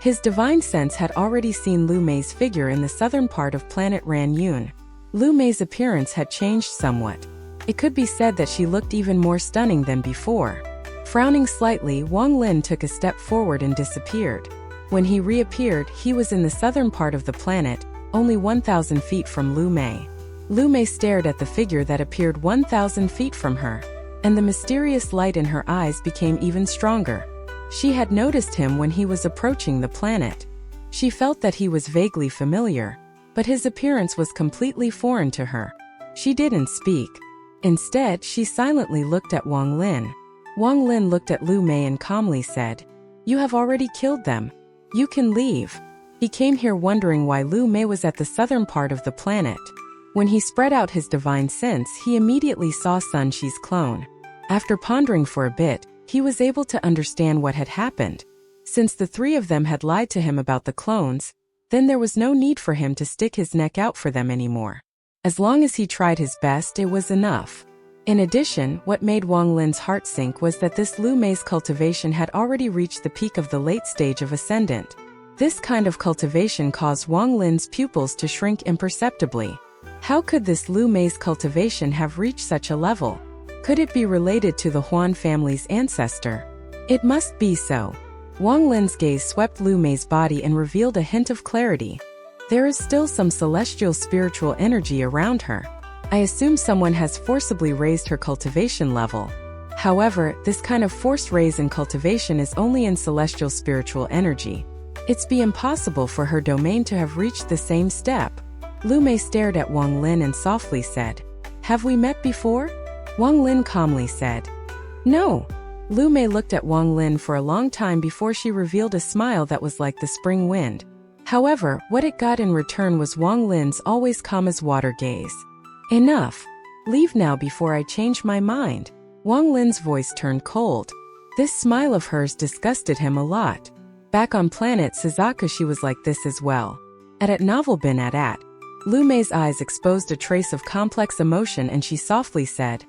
His divine sense had already seen Liu Mei's figure in the southern part of planet Ranyun. Liu Mei's appearance had changed somewhat. It could be said that she looked even more stunning than before. Frowning slightly, Wang Lin took a step forward and disappeared. When he reappeared, he was in the southern part of the planet, only 1,000 feet from Liu Mei. Liu Mei stared at the figure that appeared 1,000 feet from her, and the mysterious light in her eyes became even stronger. She had noticed him when he was approaching the planet. She felt that he was vaguely familiar, but his appearance was completely foreign to her. She didn't speak. Instead, she silently looked at Wang Lin. Wang Lin looked at Liu Mei and calmly said, "You have already killed them. You can leave." He came here wondering why Liu Mei was at the southern part of the planet. When he spread out his divine sense, he immediately saw Sun Shi's clone. After pondering for a bit, he was able to understand what had happened. Since the 3 of them had lied to him about the clones, then there was no need for him to stick his neck out for them anymore. As long as he tried his best, it was enough. In addition, what made Wang Lin's heart sink was that this Liu Mei's cultivation had already reached the peak of the late stage of ascendant. This kind of cultivation caused Wang Lin's pupils to shrink imperceptibly. How could this Liu Mei's cultivation have reached such a level? Could it be related to the Huan family's ancestor? It must be so. Wang Lin's gaze swept Liu Mei's body and revealed a hint of clarity. There is still some celestial spiritual energy around her. I assume someone has forcibly raised her cultivation level. However, this kind of forced raise in cultivation is only in celestial spiritual energy. It's be impossible for her domain to have reached the same step. Liu Mei stared at Wang Lin and softly said, "Have we met before?" Wang Lin calmly said, "No." Liu Mei looked at Wang Lin for a long time before she revealed a smile that was like the spring wind. However, what it got in return was Wang Lin's always calm as water gaze. "Enough. Leave now before I change my mind." Wang Lin's voice turned cold. This smile of hers disgusted him a lot. Back on planet Suzaku she was like this as well. At novel bin at. Liu Mei's eyes exposed a trace of complex emotion and she softly said,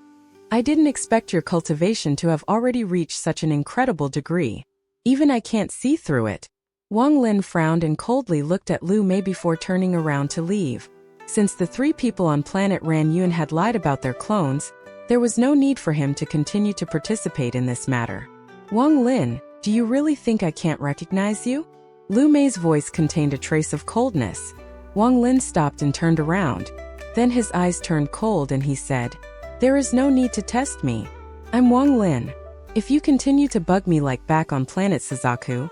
"I didn't expect your cultivation to have already reached such an incredible degree. Even I can't see through it." Wang Lin frowned and coldly looked at Liu Mei before turning around to leave. Since the 3 people on planet Ranyun had lied about their clones, there was no need for him to continue to participate in this matter. Wang Lin, do you really think I can't recognize you? Liu Mei's voice contained a trace of coldness. Wang Lin stopped and turned around. Then his eyes turned cold and he said, "There is no need to test me. I'm Wang Lin. If you continue to bug me like back on planet Suzaku,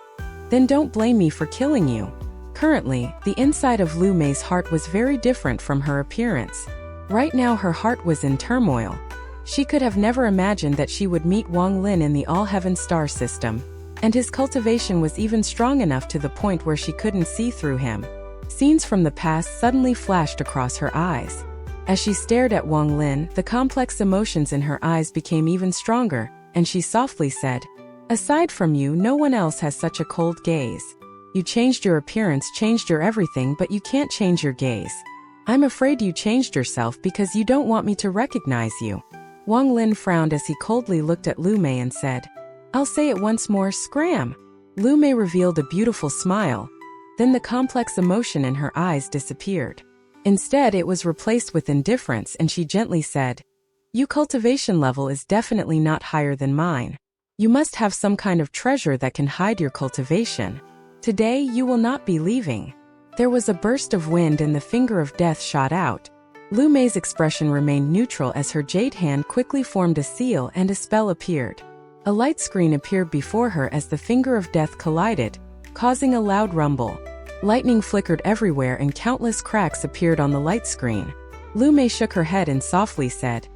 then don't blame me for killing you." Currently, the inside of Liu Mei's heart was very different from her appearance. Right now her heart was in turmoil. She could have never imagined that she would meet Wang Lin in the All-Heaven star system, and his cultivation was even strong enough to the point where she couldn't see through him. Scenes from the past suddenly flashed across her eyes. As she stared at Wang Lin, the complex emotions in her eyes became even stronger, and she softly said, "Aside from you, no one else has such a cold gaze. You changed your appearance, changed your everything, but you can't change your gaze. I'm afraid you changed yourself because you don't want me to recognize you." Wang Lin frowned as he coldly looked at Liu Mei and said, "I'll say it once more, scram." Liu Mei revealed a beautiful smile. Then the complex emotion in her eyes disappeared. Instead, it was replaced with indifference, and she gently said, "Your cultivation level is definitely not higher than mine. You must have some kind of treasure that can hide your cultivation. Today, you will not be leaving." There was a burst of wind and the finger of death shot out. Liu Mei's expression remained neutral as her jade hand quickly formed a seal and a spell appeared. A light screen appeared before her as the finger of death collided, causing a loud rumble. Lightning flickered everywhere and countless cracks appeared on the light screen. Liu Mei shook her head and softly said,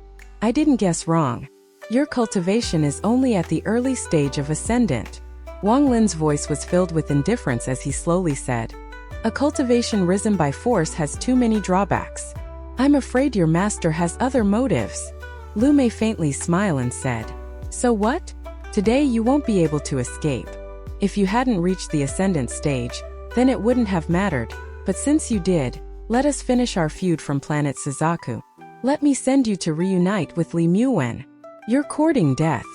"I didn't guess wrong. Your cultivation is only at the early stage of ascendant." Wang Lin's voice was filled with indifference as he slowly said, "A cultivation risen by force has too many drawbacks. I'm afraid your master has other motives." Liu Mei faintly smiled and said, "So what? Today you won't be able to escape. If you hadn't reached the ascendant stage, then it wouldn't have mattered, but since you did, let us finish our feud from planet Suzaku. Let me send you to reunite with Li Muwen. You're courting death."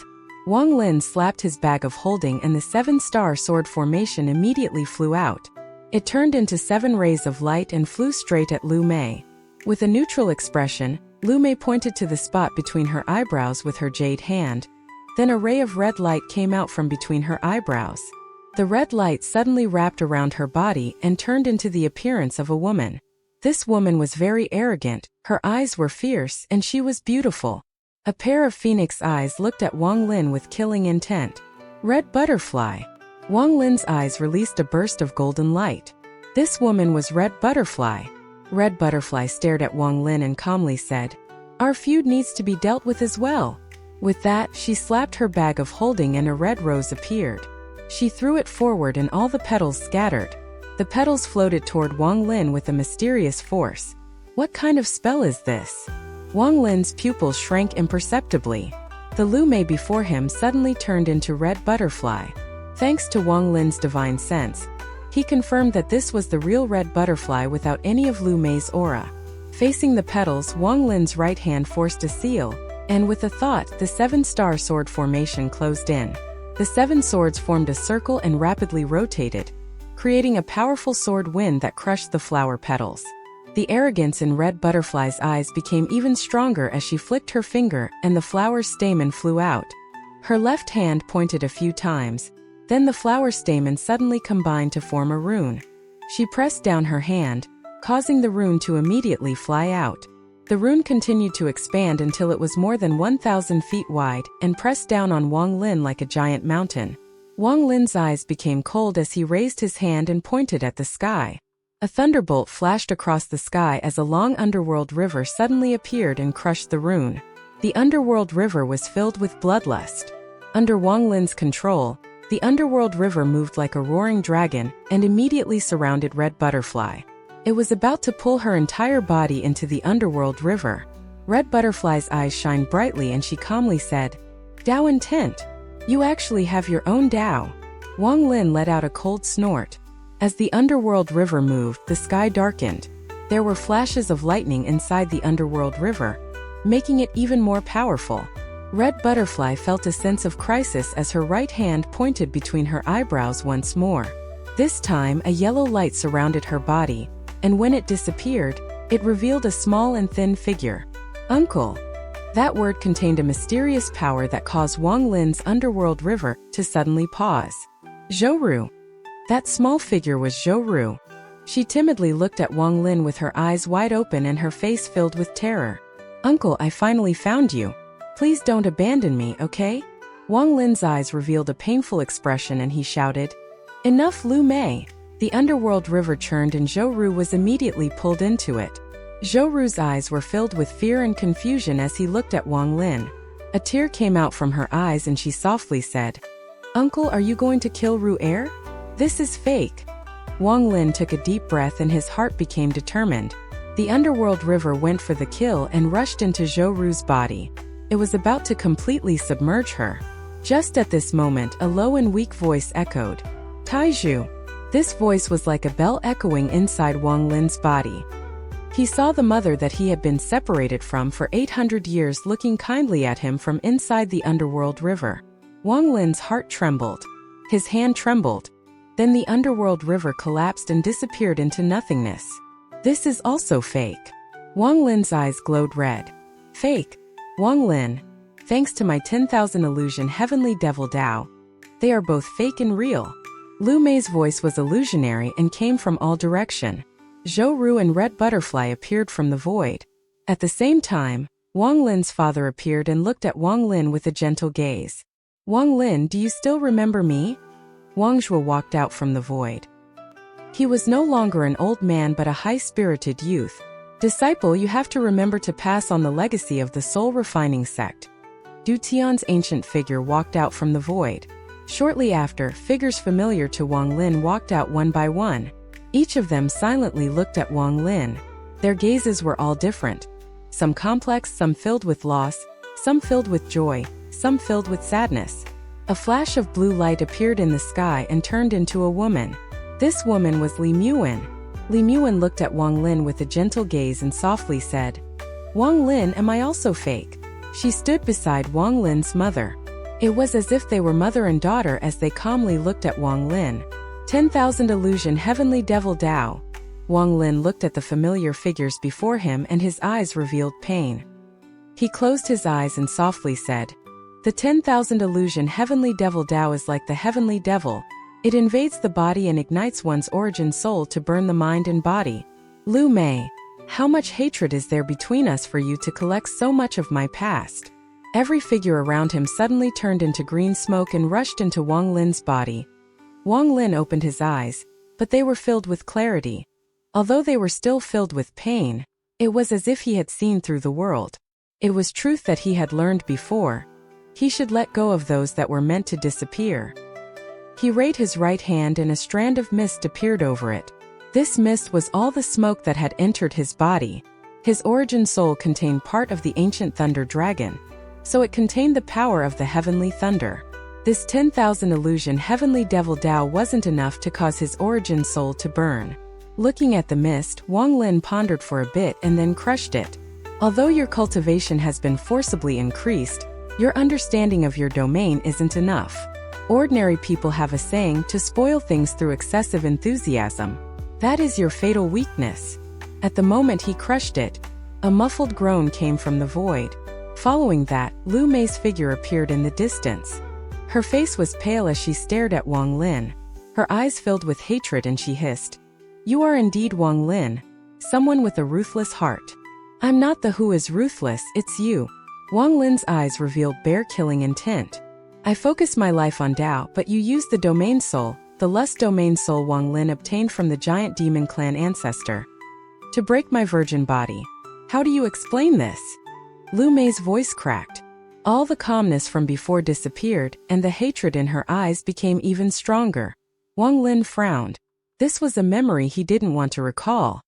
Wang Lin slapped his bag of holding and the 7-star sword formation immediately flew out. It turned into 7 rays of light and flew straight at Liu Mei. With a neutral expression, Liu Mei pointed to the spot between her eyebrows with her jade hand. Then a ray of red light came out from between her eyebrows. The red light suddenly wrapped around her body and turned into the appearance of a woman. This woman was very arrogant, her eyes were fierce, and she was beautiful. A pair of phoenix eyes looked at Wang Lin with killing intent. Red Butterfly. Wang Lin's eyes released a burst of golden light. This woman was Red Butterfly. Red Butterfly stared at Wang Lin and calmly said, "Our feud needs to be dealt with as well." With that, she slapped her bag of holding and a red rose appeared. She threw it forward and all the petals scattered. The petals floated toward Wang Lin with a mysterious force. What kind of spell is this? Wang Lin's pupils shrank imperceptibly. The Liu Mei before him suddenly turned into Red Butterfly. Thanks to Wang Lin's divine sense, he confirmed that this was the real Red Butterfly without any of Liu Mei's aura. Facing the petals, Wang Lin's right hand forced a seal, and with a thought, the 7-star sword formation closed in. The 7 swords formed a circle and rapidly rotated, creating a powerful sword wind that crushed the flower petals. The arrogance in Red Butterfly's eyes became even stronger as she flicked her finger and the flower's stamen flew out. Her left hand pointed a few times, then the flower stamen suddenly combined to form a rune. She pressed down her hand, causing the rune to immediately fly out. The rune continued to expand until it was more than 1,000 feet wide and pressed down on Wang Lin like a giant mountain. Wang Lin's eyes became cold as he raised his hand and pointed at the sky. A thunderbolt flashed across the sky as a long underworld river suddenly appeared and crushed the rune. The underworld river was filled with bloodlust. Under Wang Lin's control, the underworld river moved like a roaring dragon and immediately surrounded Red Butterfly. It was about to pull her entire body into the underworld river. Red Butterfly's eyes shined brightly and she calmly said, "Dao intent. You actually have your own Dao." Wang Lin let out a cold snort. As the underworld river moved, the sky darkened. There were flashes of lightning inside the underworld river, making it even more powerful. Red Butterfly felt a sense of crisis as her right hand pointed between her eyebrows once more. This time, a yellow light surrounded her body, and when it disappeared, it revealed a small and thin figure. Uncle. That word contained a mysterious power that caused Wang Lin's underworld river to suddenly pause. Zhou. That small figure was Zhou. She timidly looked at Wang Lin with her eyes wide open and her face filled with terror. Uncle, I finally found you. Please don't abandon me, okay? Wang Lin's eyes revealed a painful expression and he shouted, Enough, Liu Mei. The underworld river churned and Zhou was immediately pulled into it. Zhou's eyes were filled with fear and confusion as he looked at Wang Lin. A tear came out from her eyes and she softly said, Uncle, are you going to kill Ru Er? This is fake. Wang Lin took a deep breath and his heart became determined. The underworld river went for the kill and rushed into Zhou's body. It was about to completely submerge her. Just at this moment, a low and weak voice echoed, Taizhu. This voice was like a bell echoing inside Wang Lin's body. He saw the mother that he had been separated from for 800 years looking kindly at him from inside the underworld river. Wang Lin's heart trembled. His hand trembled. Then the underworld river collapsed and disappeared into nothingness. This is also fake. Wang Lin's eyes glowed red. Fake. Wang Lin. Thanks to my 10,000 illusion heavenly devil Dao. They are both fake and real. Liu Mei's voice was illusionary and came from all direction. Zhou and Red Butterfly appeared from the void. At the same time, Wang Lin's father appeared and looked at Wang Lin with a gentle gaze. Wang Lin, do you still remember me? Wang Zhuo walked out from the void. He was no longer an old man but a high-spirited youth. Disciple, you have to remember to pass on the legacy of the soul refining sect. Du Tian's ancient figure walked out from the void. Shortly after, figures familiar to Wang Lin walked out one by one. Each of them silently looked at Wang Lin. Their gazes were all different. Some complex, some filled with loss, some filled with joy, some filled with sadness. A flash of blue light appeared in the sky and turned into a woman. This woman was Li Muan. Li Muan looked at Wang Lin with a gentle gaze and softly said, Wang Lin, am I also fake? She stood beside Wang Lin's mother. It was as if they were mother and daughter as they calmly looked at Wang Lin. 10,000 illusion heavenly devil Dao. Wang Lin looked at the familiar figures before him and his eyes revealed pain. He closed his eyes and softly said, The 10,000 illusion heavenly devil Dao is like the heavenly devil. It invades the body and ignites one's origin soul to burn the mind and body. Liu Mei, how much hatred is there between us for you to collect so much of my past? Every figure around him suddenly turned into green smoke and rushed into Wang Lin's body. Wang Lin opened his eyes, but they were filled with clarity. Although they were still filled with pain, it was as if he had seen through the world. It was truth that he had learned before. He should let go of those that were meant to disappear. He raised his right hand and a strand of mist appeared over it. This mist was all the smoke that had entered his body. His origin soul contained part of the ancient thunder dragon, so it contained the power of the heavenly thunder. This 10,000 illusion heavenly devil Dao wasn't enough to cause his origin soul to burn. Looking at the mist, Wang Lin pondered for a bit and then crushed it. Although your cultivation has been forcibly increased, your understanding of your domain isn't enough. Ordinary people have a saying to spoil things through excessive enthusiasm. That is your fatal weakness. At the moment he crushed it, a muffled groan came from the void. Following that, Liu Mei's figure appeared in the distance. Her face was pale as she stared at Wang Lin. Her eyes filled with hatred and she hissed, You are indeed Wang Lin, someone with a ruthless heart. I'm not the who is ruthless, it's you. Wang Lin's eyes revealed bear-killing intent. I focus my life on Dao, but you use the domain soul, the lust domain soul Wang Lin obtained from the giant demon clan ancestor, to break my virgin body. How do you explain this? Liu Mei's voice cracked. All the calmness from before disappeared, and the hatred in her eyes became even stronger. Wang Lin frowned. This was a memory he didn't want to recall.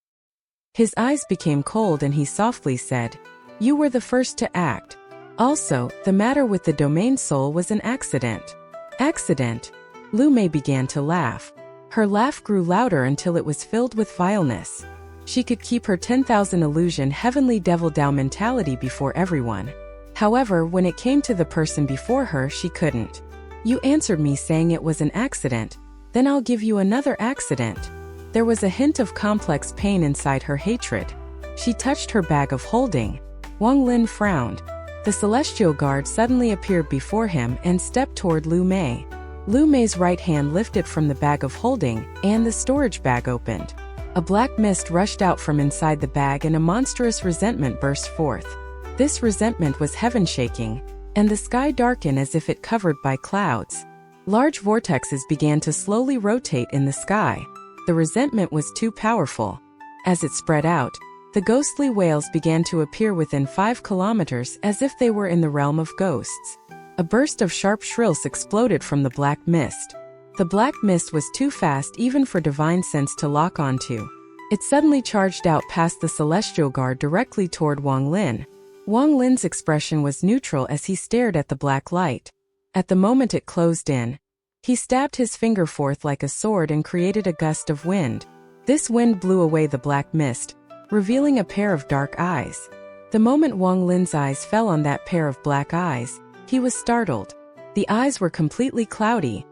His eyes became cold and he softly said, You were the first to act. Also, the matter with the domain soul was an accident. Accident? Liu Mei began to laugh. Her laugh grew louder until it was filled with vileness. She could keep her 10,000 illusion heavenly devil Dao mentality before everyone. However, when it came to the person before her, she couldn't. You answered me saying it was an accident. then I'll give you another accident. There was a hint of complex pain inside her hatred. She touched her bag of holding. Wang Lin frowned. The celestial guard suddenly appeared before him and stepped toward Liu Mei. Liu Mei's right hand lifted from the bag of holding, and the storage bag opened. A black mist rushed out from inside the bag and a monstrous resentment burst forth. This resentment was heaven-shaking, and the sky darkened as if it covered by clouds. Large vortexes began to slowly rotate in the sky. The resentment was too powerful. As it spread out, the ghostly whales began to appear within 5 kilometers as if they were in the realm of ghosts. A burst of sharp shrills exploded from the black mist. The black mist was too fast even for divine sense to lock onto. It suddenly charged out past the celestial guard directly toward Wang Lin. Wang Lin's expression was neutral as he stared at the black light. At the moment it closed in, he stabbed his finger forth like a sword and created a gust of wind. This wind blew away the black mist, revealing a pair of dark eyes. The moment Wang Lin's eyes fell on that pair of black eyes, he was startled. The eyes were completely cloudy.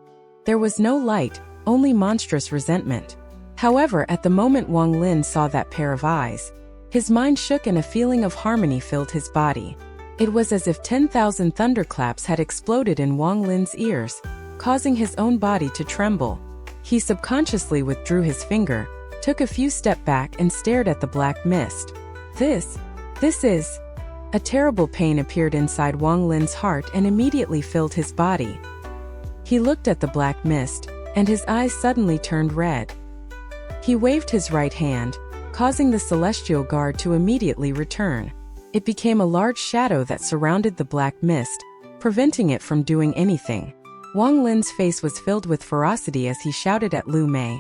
There was no light, only monstrous resentment. However, at the moment Wang Lin saw that pair of eyes, his mind shook and a feeling of harmony filled his body. It was as if 10,000 thunderclaps had exploded in Wang Lin's ears, causing his own body to tremble. He subconsciously withdrew his finger, took a few steps back and stared at the black mist. This is... A terrible pain appeared inside Wang Lin's heart and immediately filled his body. He looked at the black mist, and his eyes suddenly turned red. He waved his right hand, causing the celestial guard to immediately return. It became a large shadow that surrounded the black mist, preventing it from doing anything. Wang Lin's face was filled with ferocity as he shouted at Liu Mei.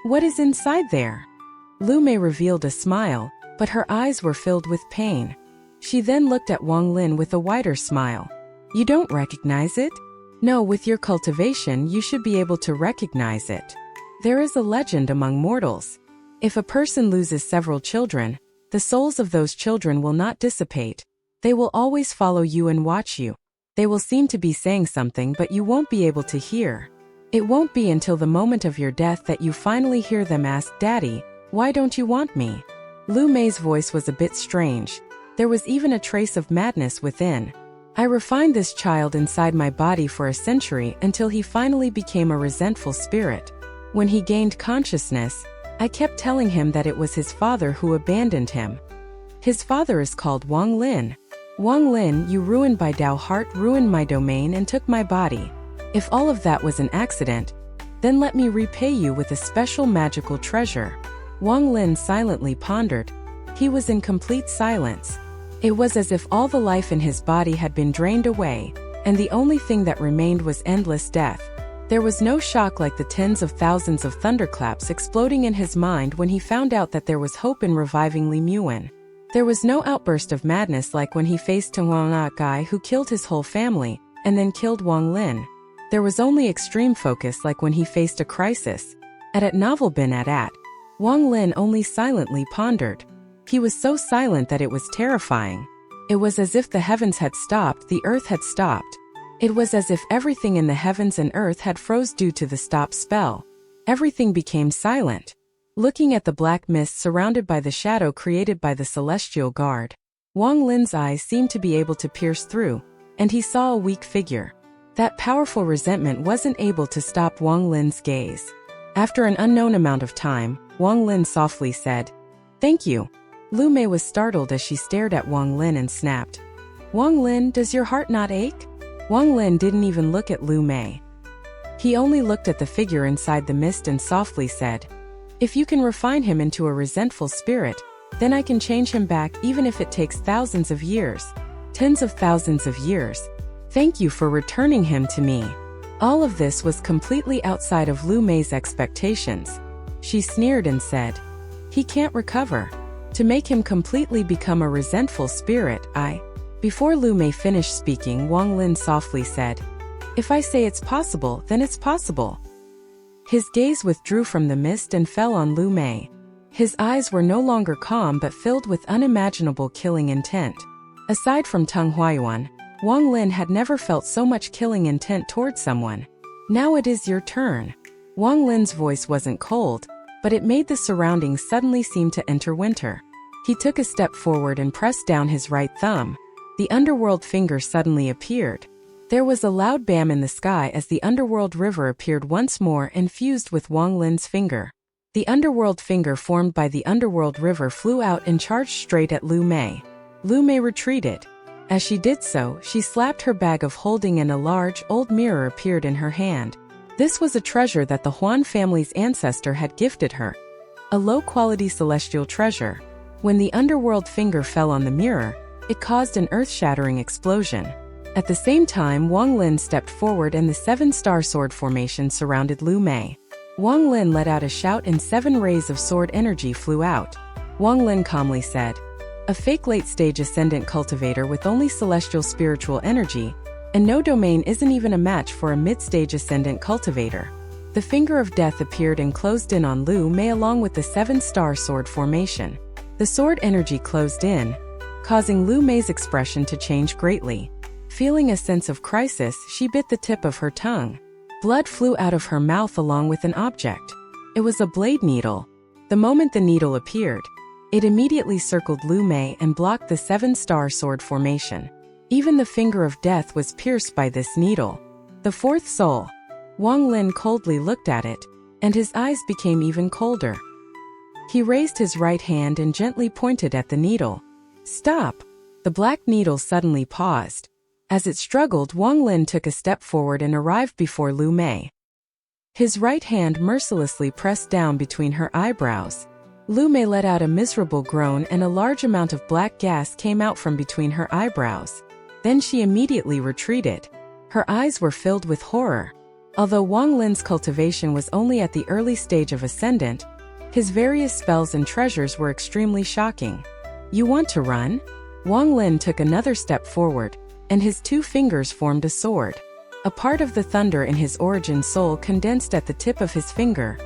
"What is inside there?" Liu Mei revealed a smile, but her eyes were filled with pain. She then looked at Wang Lin with a wider smile. "You don't recognize it? No, with your cultivation you should be able to recognize it. There is a legend among mortals. If a person loses several children, the souls of those children will not dissipate. They will always follow you and watch you. They will seem to be saying something but you won't be able to hear. It won't be until the moment of your death that you finally hear them ask, 'Daddy, why don't you want me?'" Liu Mei's voice was a bit strange. There was even a trace of madness within. "I refined this child inside my body for a century until he finally became a resentful spirit. When he gained consciousness, I kept telling him that it was his father who abandoned him. His father is called Wang Lin. Wang Lin, you ruined my Dao heart, ruined my domain and took my body. If all of that was an accident, then let me repay you with a special magical treasure." Wang Lin silently pondered. He was in complete silence. It was as if all the life in his body had been drained away, and the only thing that remained was endless death. There was no shock like the tens of thousands of thunderclaps exploding in his mind when he found out that there was hope in reviving Li Muan. There was no outburst of madness like when he faced Donghua, guy who killed his whole family, and then killed Wang Lin. There was only extreme focus like when he faced a crisis. At novel bin at. Wang Lin only silently pondered. He was so silent that it was terrifying. It was as if the heavens had stopped, the earth had stopped. It was as if everything in the heavens and earth had froze due to the stop spell. Everything became silent. Looking at the black mist surrounded by the shadow created by the celestial guard, Wang Lin's eyes seemed to be able to pierce through, and he saw a weak figure. That powerful resentment wasn't able to stop Wang Lin's gaze. After an unknown amount of time, Wang Lin softly said, "Thank you." Liu Mei was startled as she stared at Wang Lin and snapped, "Wang Lin, does your heart not ache?" Wang Lin didn't even look at Liu Mei. He only looked at the figure inside the mist and softly said, "If you can refine him into a resentful spirit, then I can change him back even if it takes thousands of years. Tens of thousands of years. Thank you for returning him to me." All of this was completely outside of Liu Mei's expectations. She sneered and said, "He can't recover. To make him completely become a resentful spirit, Before Liu Mei finished speaking, Wang Lin softly said, "If I say it's possible, then it's possible." His gaze withdrew from the mist and fell on Liu Mei. His eyes were no longer calm but filled with unimaginable killing intent. Aside from Donghua, Wang Lin had never felt so much killing intent toward someone. "Now it is your turn." Wang Lin's voice wasn't cold, but it made the surroundings suddenly seem to enter winter. He took a step forward and pressed down his right thumb. The underworld finger suddenly appeared. There was a loud bam in the sky as the underworld river appeared once more and fused with Wang Lin's finger. The underworld finger formed by the underworld river flew out and charged straight at Liu Mei. Liu Mei retreated. As she did so, she slapped her bag of holding and a large, old mirror appeared in her hand. This was a treasure that the Huan family's ancestor had gifted her. A low-quality celestial treasure. When the underworld finger fell on the mirror, it caused an earth-shattering explosion. At the same time, Wang Lin stepped forward and the 7-star sword formation surrounded Liu Mei. Wang Lin let out a shout and 7 rays of sword energy flew out. Wang Lin calmly said, "A fake late-stage ascendant cultivator with only celestial spiritual energy, and no domain isn't even a match for a mid-stage ascendant cultivator." The finger of death appeared and closed in on Liu Mei along with the 7-star sword formation. The sword energy closed in, causing Liu Mei's expression to change greatly. Feeling a sense of crisis, she bit the tip of her tongue. Blood flew out of her mouth along with an object. It was a blade needle. The moment the needle appeared, it immediately circled Liu Mei and blocked the 7-star sword formation. Even the finger of death was pierced by this needle. The 4th soul. Wang Lin coldly looked at it, and his eyes became even colder. He raised his right hand and gently pointed at the needle. "Stop!" The black needle suddenly paused. As it struggled, Wang Lin took a step forward and arrived before Liu Mei. His right hand mercilessly pressed down between her eyebrows. Liu Mei let out a miserable groan and a large amount of black gas came out from between her eyebrows. Then she immediately retreated. Her eyes were filled with horror. Although Wang Lin's cultivation was only at the early stage of ascendant, his various spells and treasures were extremely shocking. "You want to run?" Wang Lin took another step forward, and his 2 fingers formed a sword. A part of the thunder in his origin soul condensed at the tip of his finger,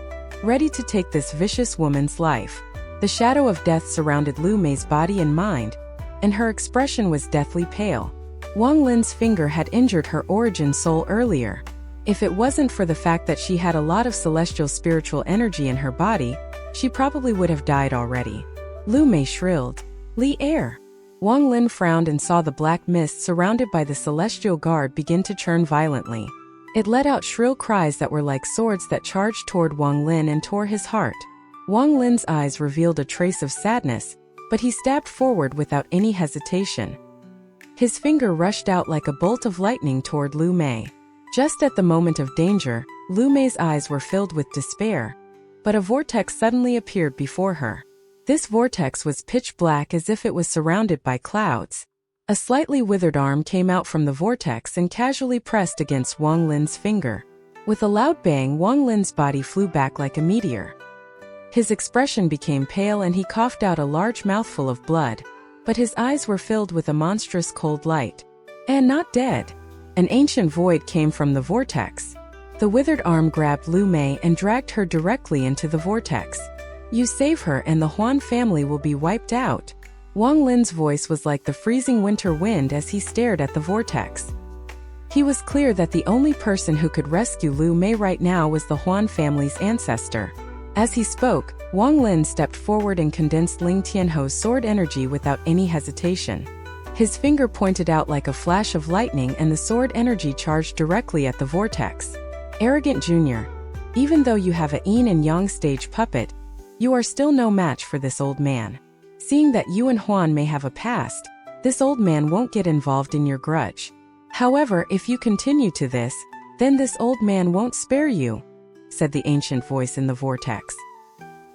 ready to take this vicious woman's life. The shadow of death surrounded Liu Mei's body and mind, and her expression was deathly pale. Wang Lin's finger had injured her origin soul earlier. If it wasn't for the fact that she had a lot of celestial spiritual energy in her body, she probably would have died already. Liu Mei shrilled, "Li air!" Wang Lin frowned and saw the black mist surrounded by the celestial guard begin to churn violently. It let out shrill cries that were like swords that charged toward Wang Lin and tore his heart. Wang Lin's eyes revealed a trace of sadness, but he stabbed forward without any hesitation. His finger rushed out like a bolt of lightning toward Liu Mei. Just at the moment of danger, Liu Mei's eyes were filled with despair, but a vortex suddenly appeared before her. This vortex was pitch black as if it was surrounded by clouds. A slightly withered arm came out from the vortex and casually pressed against Wang Lin's finger. With a loud bang, Wang Lin's body flew back like a meteor. His expression became pale and he coughed out a large mouthful of blood, but his eyes were filled with a monstrous cold light. "And not dead." An ancient void came from the vortex. The withered arm grabbed Liu Mei and dragged her directly into the vortex. "You save her and the Huan family will be wiped out." Wang Lin's voice was like the freezing winter wind as he stared at the vortex. He was clear that the only person who could rescue Liu Mei right now was the Huan family's ancestor. As he spoke, Wang Lin stepped forward and condensed Ling Tianho's sword energy without any hesitation. His finger pointed out like a flash of lightning and the sword energy charged directly at the vortex. "Arrogant Junior, even though you have a yin and yang stage puppet, you are still no match for this old man. Seeing that you and Huan may have a past, this old man won't get involved in your grudge. However, if you continue to this, then this old man won't spare you," said the ancient voice in the vortex.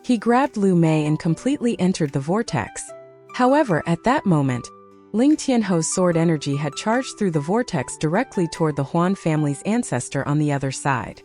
He grabbed Liu Mei and completely entered the vortex. However, at that moment, Ling Tianho's sword energy had charged through the vortex directly toward the Huan family's ancestor on the other side.